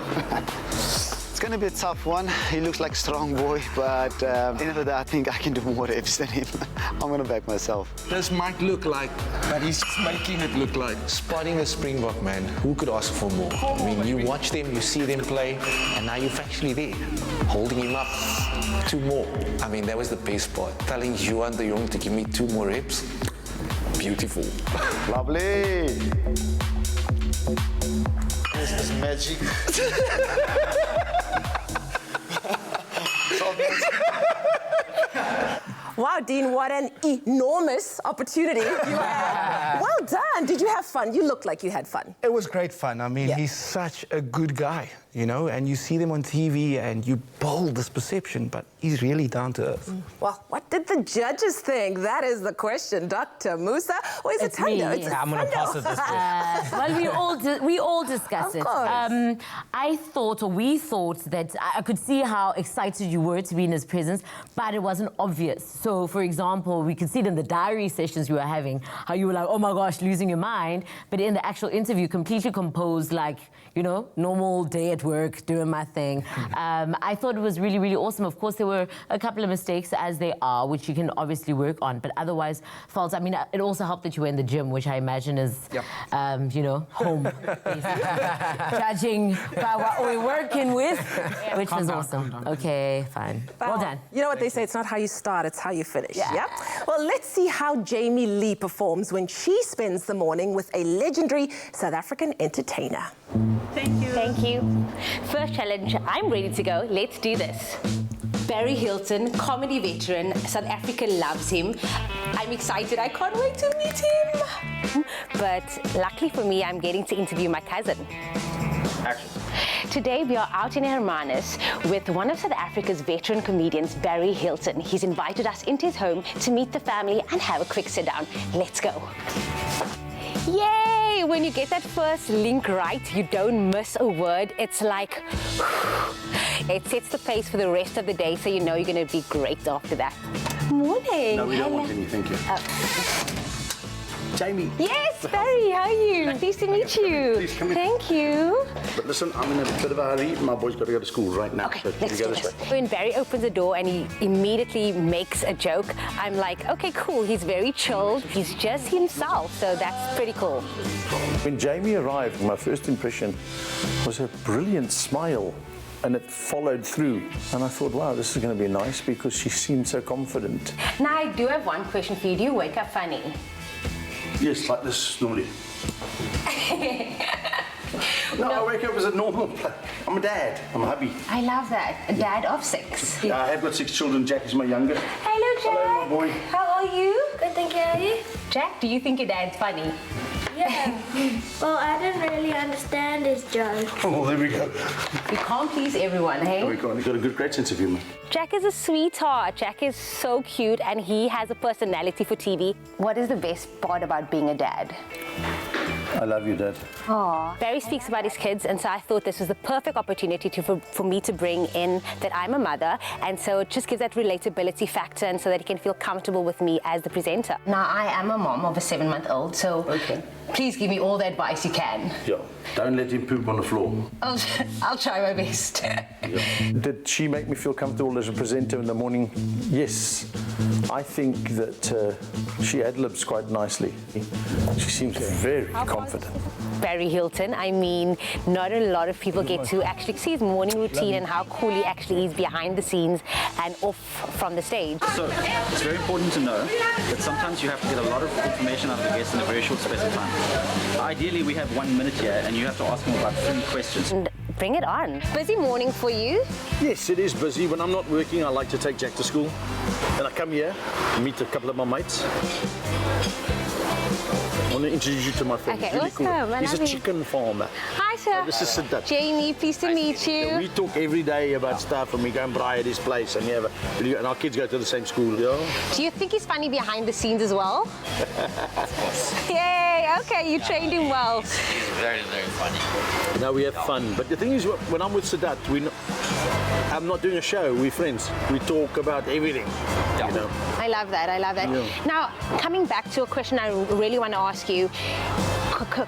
Speaker 19: It's going to be a tough one. He looks like a strong boy, but at the end of the day, I think I can do more reps than him. I'm going to back myself.
Speaker 18: This might look like, but he's making it look like. Spotting a Springbok, man, who could ask for more? I mean, you watch them, you see them play, and now you're actually there, holding him up. 2 more. I mean, that was the best part. Telling Johan de Jong to give me 2 more reps. Beautiful.
Speaker 19: Lovely. This is magic.
Speaker 1: Wow, Dean, what an enormous opportunity you had. Well done. Did you have fun? You looked like you had fun.
Speaker 18: It was great fun. I mean, he's such a good guy, you know, and you see them on TV and you build this perception, but he's really down to earth.
Speaker 1: Well, what did the judges think? That is the question. Dr. Musa, or is it Tando? It's
Speaker 2: I'm going to pass it this way.
Speaker 10: Well, we all discussed it. I thought, or we thought, that I could see how excited you were to be in his presence, but it wasn't obvious. So, for example, we could see it in the diary sessions you were having, how you were like, oh my gosh, losing your mind, but in the actual interview, completely composed, like, you know, normal day at work, doing my thing. I thought it was really, really awesome. Of course, there were a couple of mistakes, as they are, which you can obviously work on, but otherwise, felt, I mean, it also helped that you were in the gym, which I imagine is, you know, home, basically. Judging by what we're working with, which was awesome. Okay, fine. Well done.
Speaker 1: You know what they say, it's not how you start, it's how you finish. Yeah. Well, let's see how Jamie Lee performs when she spends the morning with a legendary South African entertainer.
Speaker 4: Thank you. Thank you. First challenge, I'm ready to go. Let's do this. Barry Hilton, comedy veteran. South Africa loves him. I'm excited. I can't wait to meet him. But luckily for me, I'm getting to interview my cousin.
Speaker 14: Action.
Speaker 4: Today, we are out in Hermanus with one of South Africa's veteran comedians, Barry Hilton. He's invited us into his home to meet the family and have a quick sit down. Let's go. Yay! When you get that first link right, you don't miss a word. It's like, it sets the pace for the rest of the day, so you know you're going to be great after that. Morning.
Speaker 17: No, we don't want any, thank you. Jamie.
Speaker 4: Yes, Barry, how are you? Pleased to meet you.
Speaker 17: Please come in.
Speaker 4: Thank you.
Speaker 17: But listen, I'm in a bit of a hurry. My boy's got to go to school right now.
Speaker 4: Okay,
Speaker 17: so
Speaker 4: let's
Speaker 17: you
Speaker 4: do
Speaker 17: go
Speaker 4: this.
Speaker 17: way.
Speaker 4: When Barry opens the door and he immediately makes a joke, I'm like, okay, cool. He's very chilled. He's just himself, so that's pretty cool.
Speaker 20: When Jamie arrived, my first impression was a brilliant smile. And it followed through. And I thought, wow, this is going to be nice because she seemed so confident.
Speaker 4: Now, I do have one question for you. Do you wake up funny?
Speaker 17: Yes, like this normally. No, I wake up as a normal. I'm a dad. I'm a hubby.
Speaker 4: I love that. A dad of 6.
Speaker 17: I have got 6 children. Jack is my youngest.
Speaker 4: Hello, Jack.
Speaker 17: Hello, my boy.
Speaker 4: How are you?
Speaker 15: Good, thank you. How are you?
Speaker 4: Jack, do you think your dad's funny?
Speaker 15: Yeah. Well, I didn't really understand his joke.
Speaker 17: Oh, there we go.
Speaker 4: You can't please everyone, hey?
Speaker 17: Oh, we've got a good, great sense of humour.
Speaker 4: Jack is a sweetheart. Jack is so cute and he has a personality for TV. What is the best part about being a dad?
Speaker 20: I love you, Dad.
Speaker 4: Aww. Barry speaks about his kids, and so I thought this was the perfect opportunity for me to bring in that I'm a mother, and so it just gives that relatability factor, and so that he can feel comfortable with me as the presenter. Now, I am a mom of a 7-month-old, so please give me all the advice you can.
Speaker 20: Yeah. Don't let him poop on the floor.
Speaker 4: I'll try my best.
Speaker 20: Did she make me feel comfortable as a presenter in the morning? Yes. I think that she ad-libs quite nicely. She seems very confident.
Speaker 4: Barry Hilton, I mean, not a lot of people get to actually see his morning routine and how cool he actually is behind the scenes and off from the stage.
Speaker 14: So, it's very important to know that sometimes you have to get a lot of information out of the guests in a very short space of time. Ideally, we have 1 minute here, and you have to ask them about 3 questions.
Speaker 4: And bring it on. Busy morning for you?
Speaker 20: Yes, it is busy. When I'm not working, I like to take Jack to school. And I come here, meet a couple of my mates. I want to introduce you to my friend.
Speaker 4: Okay,
Speaker 20: He's really
Speaker 4: awesome.
Speaker 20: cool. He's a chicken farmer.
Speaker 4: Hi, sir.
Speaker 20: This is Siddharth.
Speaker 4: Jamie, pleased to meet you.
Speaker 20: We talk every day about stuff, and we go and braai at his place, and and our kids go to the same school. Yeah.
Speaker 4: Do you think he's funny behind the scenes as well? Yay! Okay, you trained him well.
Speaker 21: He's very, very funny.
Speaker 20: Now we have fun, but the thing is, when I'm with Siddharth, I'm not doing a show. We're friends. We talk about everything. You know.
Speaker 4: I love that. I love that.
Speaker 20: Yeah.
Speaker 4: Now, coming back to a question I really want to ask you.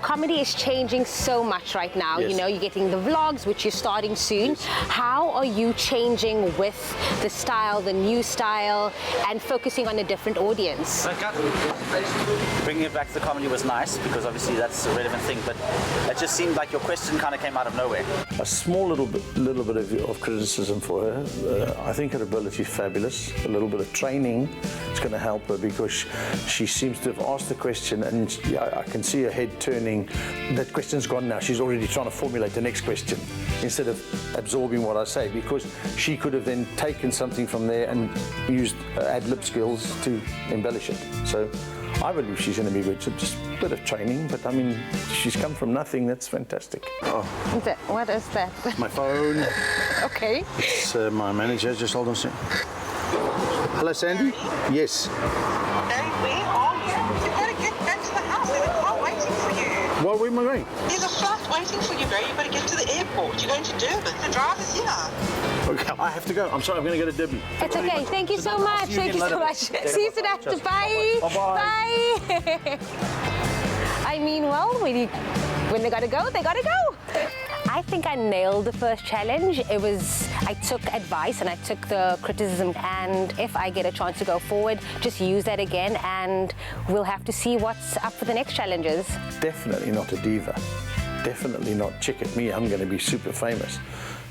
Speaker 4: Comedy is changing so much right now.
Speaker 20: Yes.
Speaker 4: You know, you're getting the vlogs, which you're starting soon. Yes. How are you changing with the style, the new style, and focusing on a different audience?
Speaker 14: Bringing it back to the comedy was nice because obviously that's a relevant thing, but it just seemed like your question kind of came out of nowhere.
Speaker 20: A small little bit of criticism for her. I think her ability is fabulous. A little bit of training is going to help her because she seems to have asked the question, and I can see her head turning. That question's gone now. She's already trying to formulate the next question instead of absorbing what I say, because she could have then taken something from there and used ad-lib skills to embellish it. So I believe she's going to be good. So just a bit of training, but I mean, she's come from nothing. That's fantastic. Oh.
Speaker 4: What is that?
Speaker 20: My phone.
Speaker 4: Okay.
Speaker 20: It's my manager. Just hold on a second. Hello, Sandy? Yes.
Speaker 22: Where are you? You've got to get back to the house. There's a car waiting for you.
Speaker 20: Well, where am I going?
Speaker 22: There's a flight waiting for you, Barry. You've got to get to the airport. You're going to Durban. The driver's here.
Speaker 20: Okay, I have to go. I'm sorry, I'm going to go to Durban.
Speaker 4: It's okay. Thank you so much. Thank you so much. See you soon. Bye.
Speaker 20: Bye-bye.
Speaker 4: Bye. I mean, well, When they gotta go, they gotta go. I think I nailed the first challenge. I took advice and I took the criticism, and if I get a chance to go forward, just use that again, and we'll have to see what's up for the next challenges.
Speaker 20: Definitely not a diva. Definitely not chick at me, I'm going to be super famous.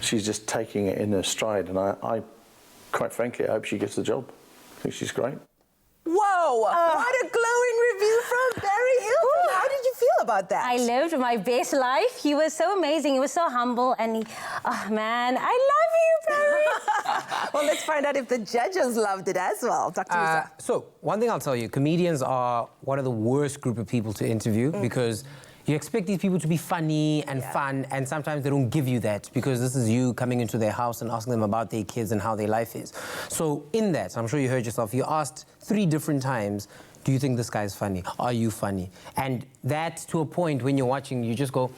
Speaker 20: She's just taking it in her stride, and I quite frankly, I hope she gets the job. I think she's great.
Speaker 1: Whoa! What a glowing review from Barry Hilton. How did you feel about that?
Speaker 4: I lived my best life. He was so amazing. He was so humble, and oh man, I love you, Barry.
Speaker 1: Well, let's find out if the judges loved it as well. Dr. Musa.
Speaker 2: So, one thing I'll tell you, comedians are one of the worst group of people to interview because you expect these people to be funny and fun, and sometimes they don't give you that because this is you coming into their house and asking them about their kids and how their life is. So in that, I'm sure you heard yourself, you asked 3 different times, do you think this guy's funny? Are you funny? And that, to a point, when you're watching, you just go,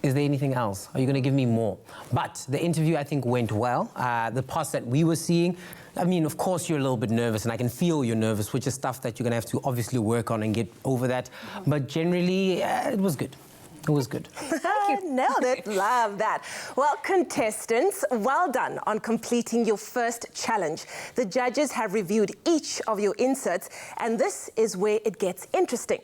Speaker 2: is there anything else? Are you going to give me more? But the interview, I think, went well. The parts that we were seeing, I mean, of course, you're a little bit nervous, and I can feel you're nervous, which is stuff that you're going to have to obviously work on and get over that. But generally, it was good. It was good.
Speaker 1: Nailed it. Love that. Well, contestants, well done on completing your first challenge. The judges have reviewed each of your inserts, and this is where it gets interesting.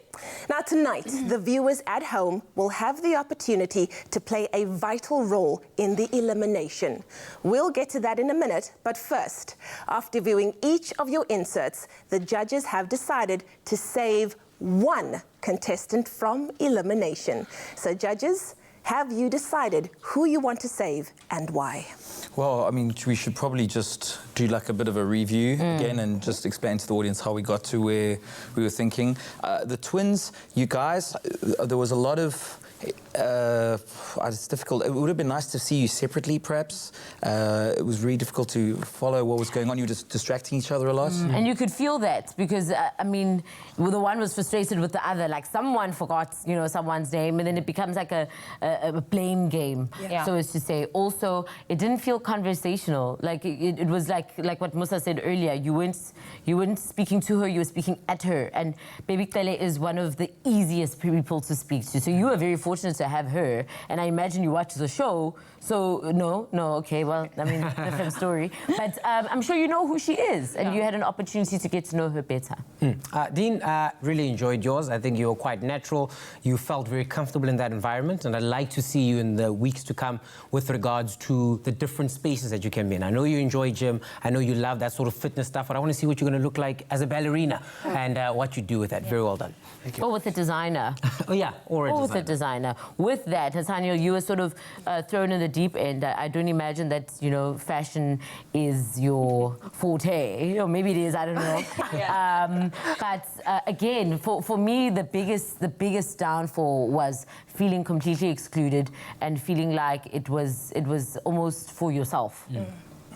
Speaker 1: Now, tonight, the viewers at home will have the opportunity to play a vital role in the elimination. We'll get to that in a minute, but first, after viewing each of your inserts, the judges have decided to save one contestant from elimination. So, judges, have you decided who you want to save and why?
Speaker 16: Well, I mean, we should probably just do like a bit of a review again and just explain to the audience how we got to where we were thinking. The twins, you guys, there was a lot of... it's difficult. It would have been nice to see you separately, perhaps. It was really difficult to follow what was going on. You were just distracting each other a lot.
Speaker 10: And you could feel that because, I mean, the one was frustrated with the other. Like, someone forgot, you know, someone's name, and then it becomes like a blame game, so as to say. Also, it didn't feel conversational. Like, it was like what Musa said earlier. You weren't speaking to her, you were speaking at her. And Baby Kele is one of the easiest people to speak to. So you were very fortunate to have her, and I imagine you watch the show, so no, okay, well, I mean, different story. But I'm sure you know who she is, and you had an opportunity to get to know her better.
Speaker 2: Dean, really enjoyed yours. I think you were quite natural. You felt very comfortable in that environment, and I'd like to see you in the weeks to come with regards to the different spaces that you can be in. I know you enjoy gym. I know you love that sort of fitness stuff, but I want to see what you're going to look like as a ballerina and what you do with that. Very well done. Thank you.
Speaker 10: Or with a designer.
Speaker 2: Oh, yeah, or
Speaker 10: with a designer. With that, Nathaniel, you were sort of thrown in the deep end. I don't imagine that, you know, fashion is your forte. Or maybe it is, I don't know. But again, for me, the biggest downfall was feeling completely excluded and feeling like it was almost for yourself.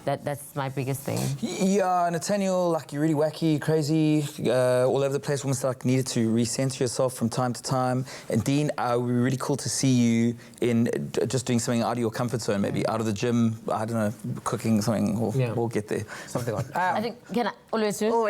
Speaker 10: That's my biggest thing.
Speaker 16: Yeah, Nathaniel, like, you're really wacky, crazy, all over the place. Almost like needed to recenter yourself from time to time. And Dean, it would be really cool to see you in just doing something out of your comfort zone, maybe out of the gym. I don't know, cooking something. We'll get there.
Speaker 2: Something like
Speaker 10: I think, can I always do?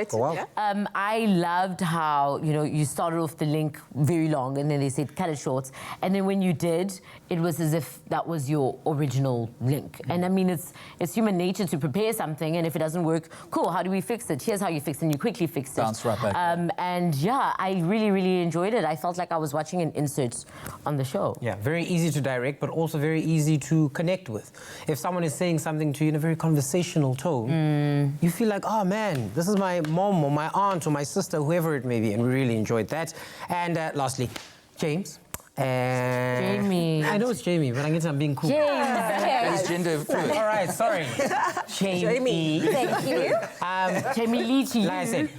Speaker 10: I loved how, you know, you started off the link very long, and then they said cut it short, and then when you did, it was as if that was your original link. And I mean, it's human nature to prepare something, and if it doesn't work, cool, how do we fix it? Here's how you fix it, and you quickly fix it.
Speaker 16: Bounce right back.
Speaker 10: And yeah, I really enjoyed it. I felt like I was watching an insert on the show.
Speaker 2: Yeah, very easy to direct, but also very easy to connect with. If someone is saying something to you in a very conversational tone, you feel like, oh man, this is my mom or my aunt or my sister, whoever it may be, and we really enjoyed that. And lastly, James.
Speaker 10: Jamie.
Speaker 2: I know it's Jamie, but I guess I'm being cool.
Speaker 10: James.
Speaker 16: It's gender fluid.
Speaker 2: All right, sorry.
Speaker 10: Jamie. Thank you. Jamie Lee to you.
Speaker 2: Like I said,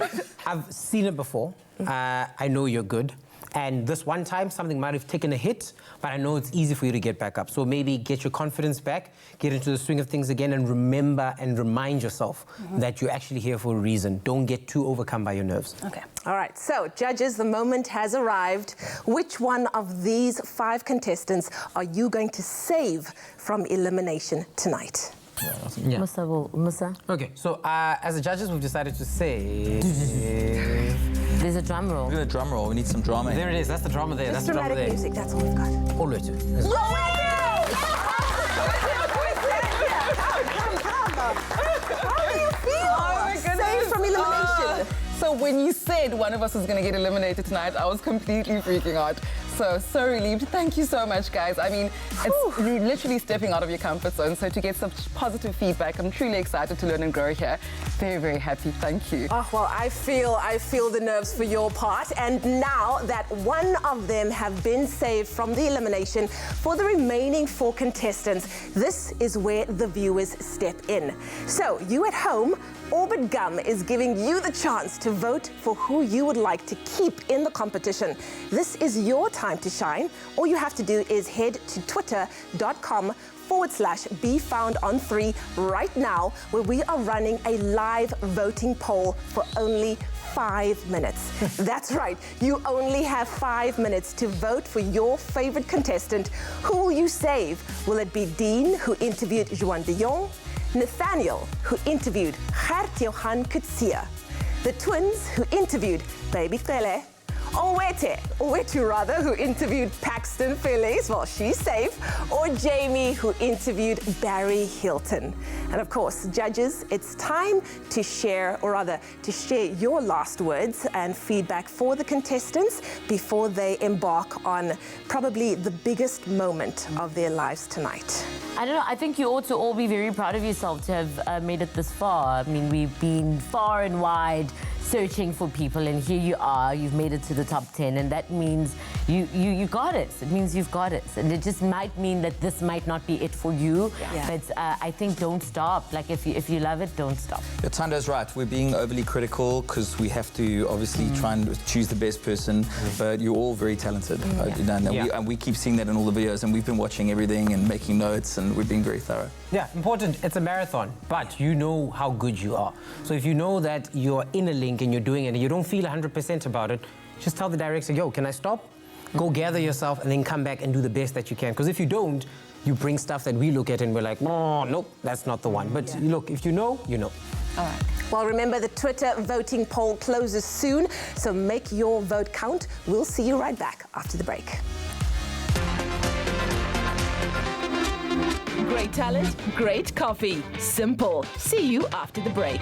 Speaker 2: I've seen it before. I know you're good. And this one time, something might have taken a hit, but I know it's easy for you to get back up. So maybe get your confidence back, get into the swing of things again, and remember and remind yourself that you're actually here for a reason. Don't get too overcome by your nerves.
Speaker 1: Okay. All right. So, judges, the moment has arrived. Which one of these 5 contestants are you going to save from elimination tonight?
Speaker 2: Yeah.
Speaker 10: Musa.
Speaker 2: Okay, so as the judges, we've decided to say...
Speaker 10: the There's a drum roll.
Speaker 16: We got a drum roll. We need some drama.
Speaker 2: There it is. That's the drama there. That's the drama there.
Speaker 1: Music, that's all we've got.
Speaker 2: All the way to.
Speaker 1: How do you feel?
Speaker 13: Oh my goodness.
Speaker 1: Saved from elimination.
Speaker 13: So when you said one of us was going to get eliminated tonight, I was completely freaking out. So relieved. Thank you so much, guys. I mean, it's literally stepping out of your comfort zone. So to get such positive feedback, I'm truly excited to learn and grow here. Very, very happy. Thank you.
Speaker 1: Oh, well, I feel the nerves for your part. And now that one of them have been saved from the elimination, for the remaining 4 contestants, this is where the viewers step in. So you at home, Orbit Gum is giving you the chance to vote for who you would like to keep in the competition. This is your time to shine. All you have to do is head to twitter.com/BeFoundOn3 right now, where we are running a live voting poll for only 5 minutes. That's right, you only have 5 minutes to vote for your favorite contestant. Who will you save? Will it be Dean, who interviewed Johan de Jong? Nathaniel, who interviewed Gert-Johan, the twins, who interviewed Baby Kele, Owetu rather, who interviewed Paxton Phillies, well, she's safe, or Jamie, who interviewed Barry Hilton. And of course, judges, it's time to share your last words and feedback for the contestants before they embark on probably the biggest moment of their lives tonight.
Speaker 10: I don't know, I think you ought to all be very proud of yourself to have made it this far. I mean, we've been far and wide searching for people, and here you are, you've made it to the top 10, and that means you got it. It means you've got it. And it just might mean that this might not be it for you, but I think don't stop. Like, if you love it, don't stop.
Speaker 16: Tanda's right. We're being overly critical because we have to obviously try and choose the best person, but you're all very talented. And we keep seeing that in all the videos, and we've been watching everything and making notes, and we're being very thorough.
Speaker 2: Yeah, important. It's a marathon, but you know how good you are. So if you know that you're in a link and you're doing it and you don't feel 100% about it, just tell the director, yo, can I stop? Go gather yourself and then come back and do the best that you can. Because if you don't, you bring stuff that we look at and we're like, no, nope, that's not the one. But look, if you know, you know.
Speaker 1: All right. Well, remember, the Twitter voting poll closes soon, so make your vote count. We'll see you right back after the break.
Speaker 5: Great talent, great coffee. Simple. See you after the break.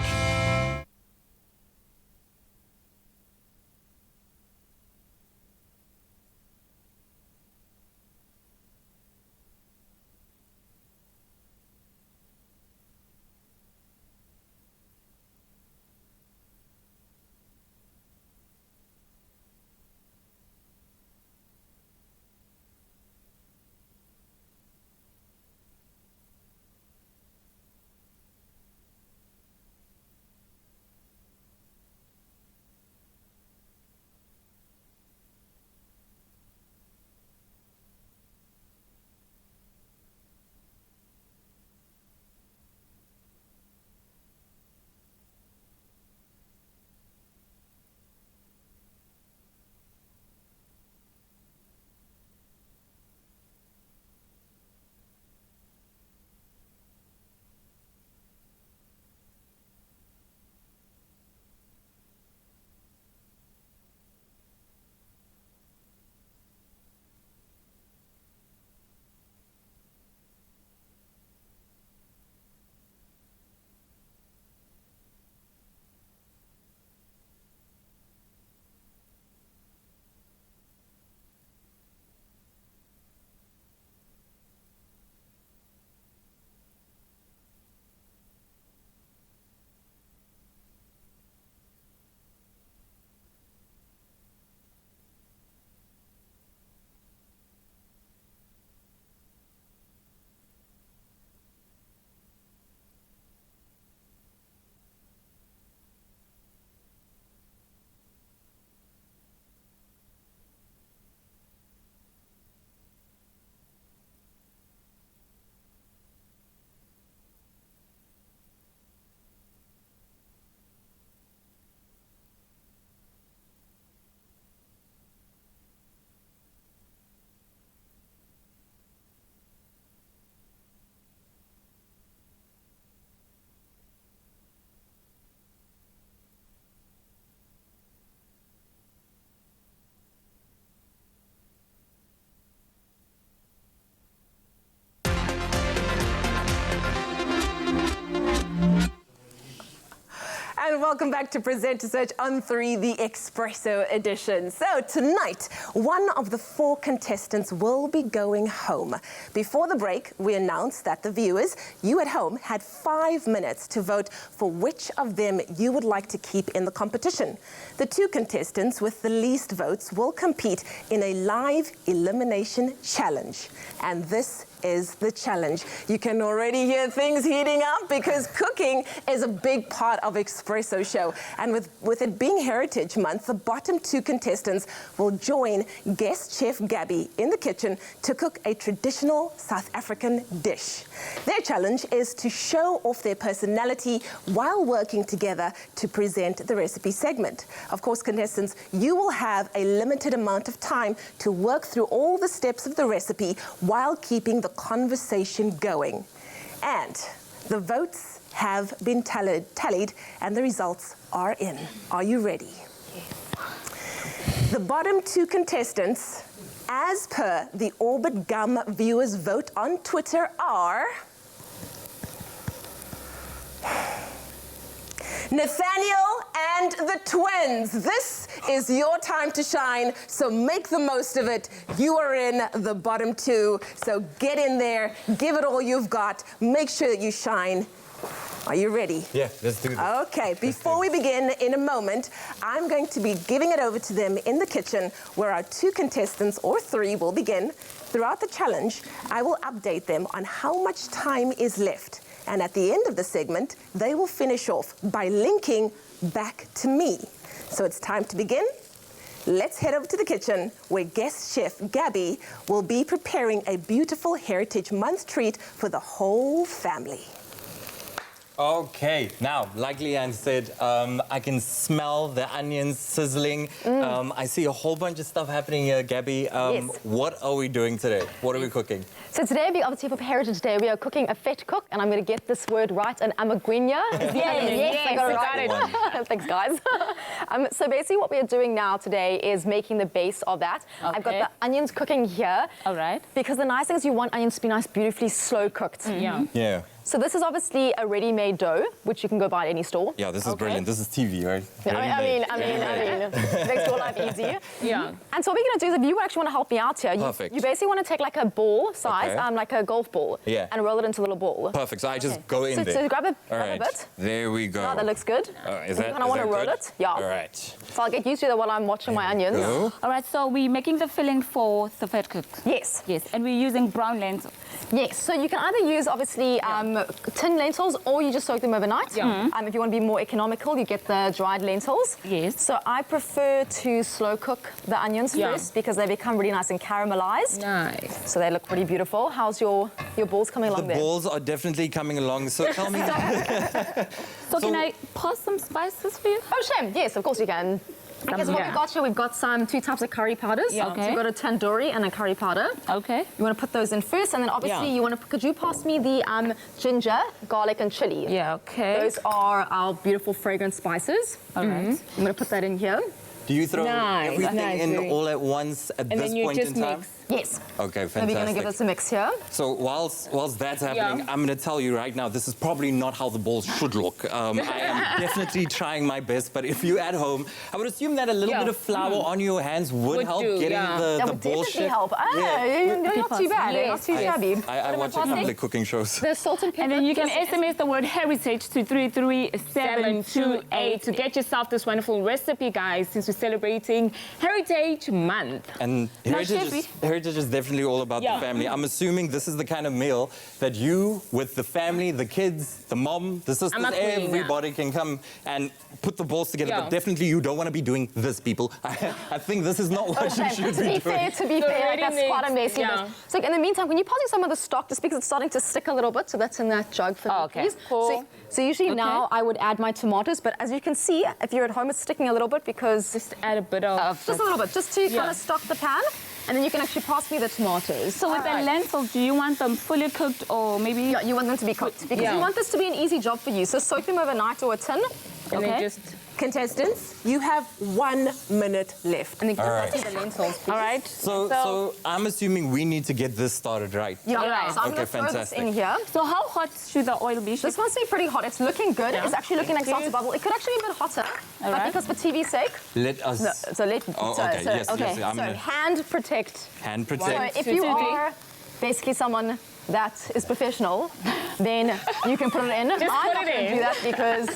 Speaker 1: and welcome back to Presenter Search on 3, the Espresso edition. So tonight, one of the 4 contestants will be going home. Before the break, we announced that the viewers, you at home, had 5 minutes to vote for which of them you would like to keep in the competition. The 2 contestants with the least votes will compete in a live elimination challenge. And this is the challenge. You can already hear things heating up because cooking is a big part of Espresso Show. And with it being Heritage Month, the bottom 2 contestants will join guest chef Gabby in the kitchen to cook a traditional South African dish. Their challenge is to show off their personality while working together to present the recipe segment. Of course, contestants, you will have a limited amount of time to work through all the steps of the recipe while keeping the conversation going. And the votes have been tallied and the results are in. Are you ready? The bottom 2 contestants, as per the Orbit Gum viewers vote on Twitter, are Nathaniel and the twins. This is your time to shine, so make the most of it. You are in the bottom 2, so get in there, give it all you've got, make sure that you shine. Are you ready?
Speaker 3: Yeah, let's do this.
Speaker 1: Okay, before we begin in a moment, I'm going to be giving it over to them in the kitchen where our 2 contestants, or 3, will begin. Throughout the challenge, I will update them on how much time is left. And at the end of the segment, they will finish off by linking back to me. So it's time to begin. Let's head over to the kitchen where guest chef Gabby will be preparing a beautiful Heritage Month treat for the whole family.
Speaker 3: Okay, now, like Leigh-Anne said, I can smell the onions sizzling. I see a whole bunch of stuff happening here, Gabby.
Speaker 4: Yes.
Speaker 3: What are we doing today? What are we cooking?
Speaker 4: So today, obviously for Heritage Day, we are cooking a fat cook, and I'm going to get this word right, an amagwinya. Yes, I got it right. Thanks, guys. So basically what we are doing now today is making the base of that.
Speaker 11: Okay.
Speaker 4: I've got the onions cooking here.
Speaker 11: All right.
Speaker 4: Because the nice thing is you want onions to be nice, beautifully slow cooked.
Speaker 3: Yeah.
Speaker 4: So this is obviously a ready-made dough, which you can go buy at any store.
Speaker 3: Yeah, this is brilliant. This is TV, right?
Speaker 4: I mean, makes your life easy.
Speaker 11: Yeah.
Speaker 4: And so what we're going to do is, if you actually want to help me out here, you basically want to take like a ball size, like a golf ball, and roll it into a little ball.
Speaker 3: Perfect. So I just go in there.
Speaker 4: So grab a bit.
Speaker 3: There we go.
Speaker 4: Oh, that looks good.
Speaker 3: Is that,
Speaker 4: you kind of want to roll it. Yeah.
Speaker 3: All right.
Speaker 4: So I'll get used to that while I'm watching my onions.
Speaker 11: All right, so we're making the filling for the fat cook.
Speaker 4: Yes.
Speaker 11: Yes, and we're using brown lentils.
Speaker 4: Yes, so you can either use, obviously, tin lentils, or you just soak them overnight. If you want to be more economical, you get the dried lentils.
Speaker 11: Yes.
Speaker 4: So I prefer to slow cook the onions first because they become really nice and caramelized.
Speaker 11: Nice.
Speaker 4: So they look pretty beautiful. How's your balls coming along there?
Speaker 3: The balls are definitely coming along, so tell me.
Speaker 11: So can I pause some spices for you?
Speaker 4: Oh, sure. Yes, of course you can. Because what we've got here, we've got 2 types of curry powders.
Speaker 11: Yeah.
Speaker 4: So we've got a tandoori and a curry powder.
Speaker 11: Okay.
Speaker 4: You want to put those in first, and then obviously you want to. Could you pass me the ginger, garlic, and chili?
Speaker 11: Yeah. Okay.
Speaker 4: Those are our beautiful fragrant spices.
Speaker 11: All right.
Speaker 4: I'm going to put that in here.
Speaker 3: Do you throw everything in all at once at this point in time?
Speaker 4: Yes.
Speaker 3: Okay, fantastic.
Speaker 4: So we're going to give this a mix here.
Speaker 3: So whilst that's happening, I'm going to tell you right now, this is probably not how the balls should look. I am definitely trying my best, but if you're at home, I would assume that a little bit of flour on your hands would help getting the balls shaped.
Speaker 4: Help. Not too bad. Not too shabby.
Speaker 3: I watch a couple of cooking shows.
Speaker 4: The salt and pepper.
Speaker 11: And then you can SMS the word heritage to 33728 to get yourself this wonderful recipe, guys, since we're celebrating Heritage Month.
Speaker 3: And Heritage is definitely all about the family. I'm assuming this is the kind of meal that you, with the family, the kids, the mom, the sisters, everybody can come and put the balls together. But definitely you don't want to be doing this, people. I think this is not what you should be doing.
Speaker 4: To be fair, that's quite a messy dish. So in the meantime, can you pass me some of the stock just because it's starting to stick a little bit? So that's in that jug for me, please.
Speaker 11: Cool.
Speaker 4: So usually now I would add my tomatoes, but as you can see, if you're at home, it's sticking a little bit because...
Speaker 11: Just add a bit of...
Speaker 4: Just a little bit, just to kind of stock the pan. And then you can actually pass me the tomatoes.
Speaker 11: So with the lentils, do you want them fully cooked or maybe...
Speaker 4: Yeah, you want them to be cooked because you want this to be an easy job for you. So soak them overnight or a tin.
Speaker 11: And then just
Speaker 1: Contestants, you have 1 minute left.
Speaker 11: And
Speaker 3: All right.
Speaker 11: the lentils, all right?
Speaker 3: So I'm assuming we need to get this started right.
Speaker 6: Yeah, right. So I'm
Speaker 3: Okay,
Speaker 6: going to throw this
Speaker 3: fantastic.
Speaker 6: in here.
Speaker 11: So how hot should the oil be?
Speaker 6: This one's pretty hot. It's looking good.
Speaker 11: Yeah.
Speaker 6: It's actually looking like
Speaker 11: Thank
Speaker 6: starts to bubble. It could actually be a bit hotter, but
Speaker 11: right.
Speaker 6: because for TV's sake.
Speaker 3: Let us...
Speaker 6: No, so let.
Speaker 3: Oh,
Speaker 6: so,
Speaker 3: okay,
Speaker 6: so,
Speaker 3: yes,
Speaker 6: okay.
Speaker 3: yes. I'm
Speaker 6: so
Speaker 3: gonna...
Speaker 6: hand protect.
Speaker 3: Hand
Speaker 6: So
Speaker 3: protect.
Speaker 6: if you are basically someone that is professional, then you can put it in.
Speaker 11: Just
Speaker 6: I'm
Speaker 11: put
Speaker 6: not
Speaker 11: it
Speaker 6: going to
Speaker 11: in.
Speaker 6: do that because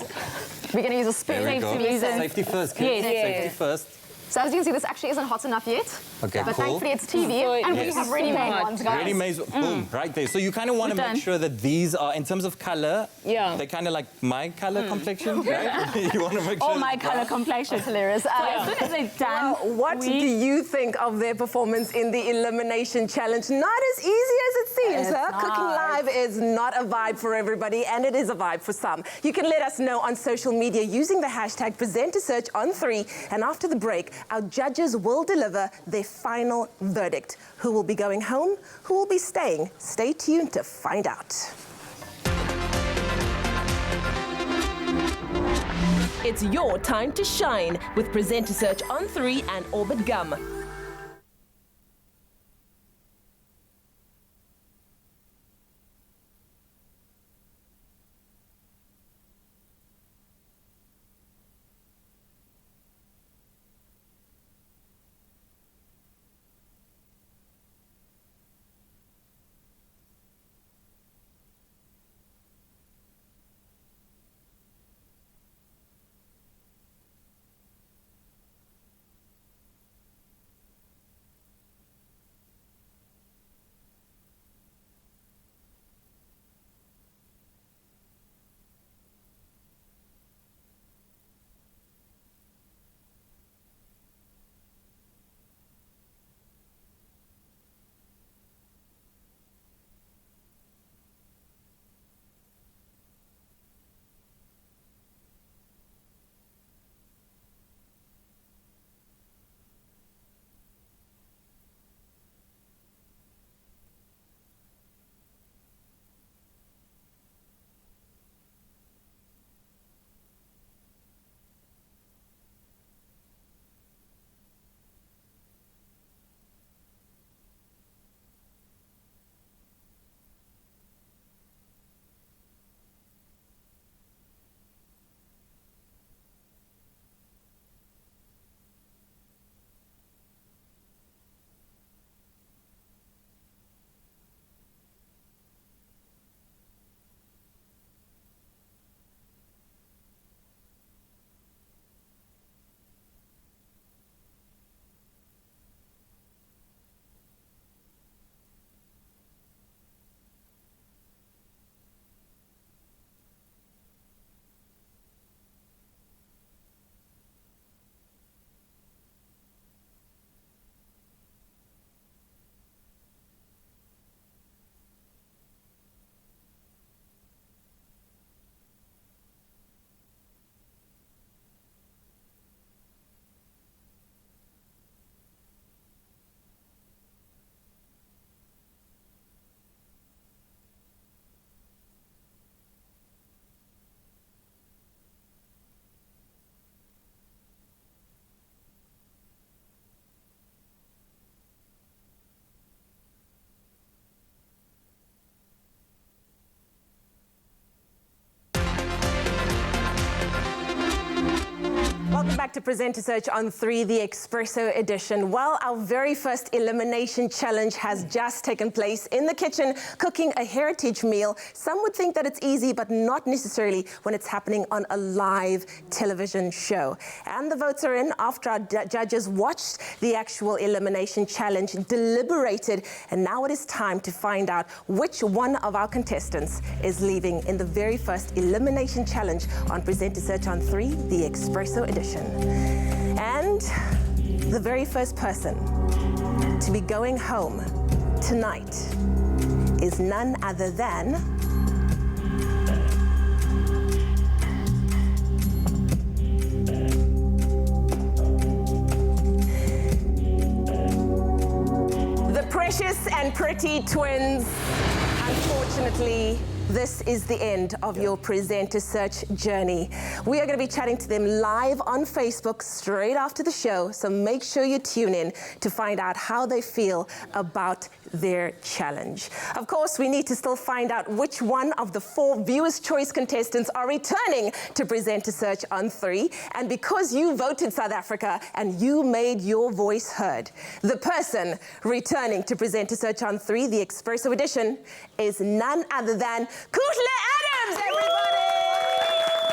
Speaker 6: we're going to use a spoon.
Speaker 3: There we go. Safety first, kids.
Speaker 6: Yes.
Speaker 3: Safety first.
Speaker 6: So as you can see, this actually isn't hot enough yet.
Speaker 3: Okay,
Speaker 6: But
Speaker 3: cool.
Speaker 6: thankfully it's TV, and we
Speaker 3: Yes.
Speaker 6: have ready-made ones, guys.
Speaker 3: Ready-made, boom, right there. So you kind of want to
Speaker 11: We're
Speaker 3: make
Speaker 11: done.
Speaker 3: sure that these are, in terms of color,
Speaker 11: Yeah.
Speaker 3: they're kind of like my color complexion, right? You want to make sure.
Speaker 11: Oh, my color complexion.
Speaker 6: That's hilarious.
Speaker 11: So as soon as they're done,
Speaker 1: Well, what do you think of their performance in the elimination challenge? Not as easy as it seems,
Speaker 6: It's
Speaker 1: huh?
Speaker 6: not.
Speaker 1: Cooking live is not a vibe for everybody, and it is a vibe for some. You can let us know on social media using the hashtag PresenterSearchOn3, and after the break, our judges will deliver their final verdict. Who will be going home? Who will be staying? Stay tuned to find out.
Speaker 5: It's your time to shine with Presenter Search on 3 and Orbit Gum.
Speaker 1: Welcome back to Presenter Search on 3, the Espresso edition. Well, our very first elimination challenge has just taken place in the kitchen, cooking a heritage meal. Some would think that it's easy, but not necessarily when it's happening on a live television show. And the votes are in after our judges watched the actual elimination challenge, deliberated, and now it is time to find out which one of our contestants is leaving in the very first elimination challenge on Presenter Search on 3, the Espresso edition. And the very first person to be going home tonight is none other than the precious and pretty twins. Unfortunately, this is the end of your presenter search journey. We are going to be chatting to them live on Facebook straight after the show, so make sure you tune in to find out how they feel about their challenge. Of course, we need to still find out which one of the 4 Viewers' Choice contestants are returning to Presenter Search on 3. And because you voted South Africa and you made your voice heard, the person returning to Presenter Search on 3, the Expresso edition, is none other than Kuhle Adams, everybody!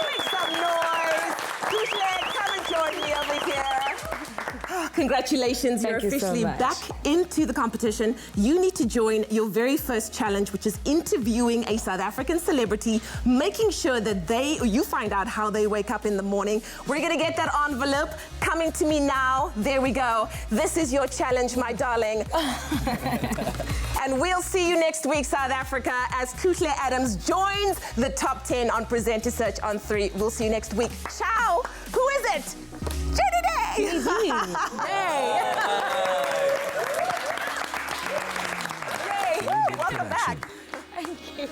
Speaker 1: Make some noise. Kuhle, come and join me over here. Congratulations, you're officially back into the competition. You need to join your very first challenge, which is interviewing a South African celebrity, making sure that you find out how they wake up in the morning. We're gonna get that envelope coming to me now. There we go. This is your challenge, my darling. And we'll see you next week, South Africa, as Kuhle Adams joins the top 10 on Presenter Search on 3. We'll see you next week. Ciao. Who is it? Jenny Day. Hey. Yay. Welcome back.
Speaker 11: Thank you.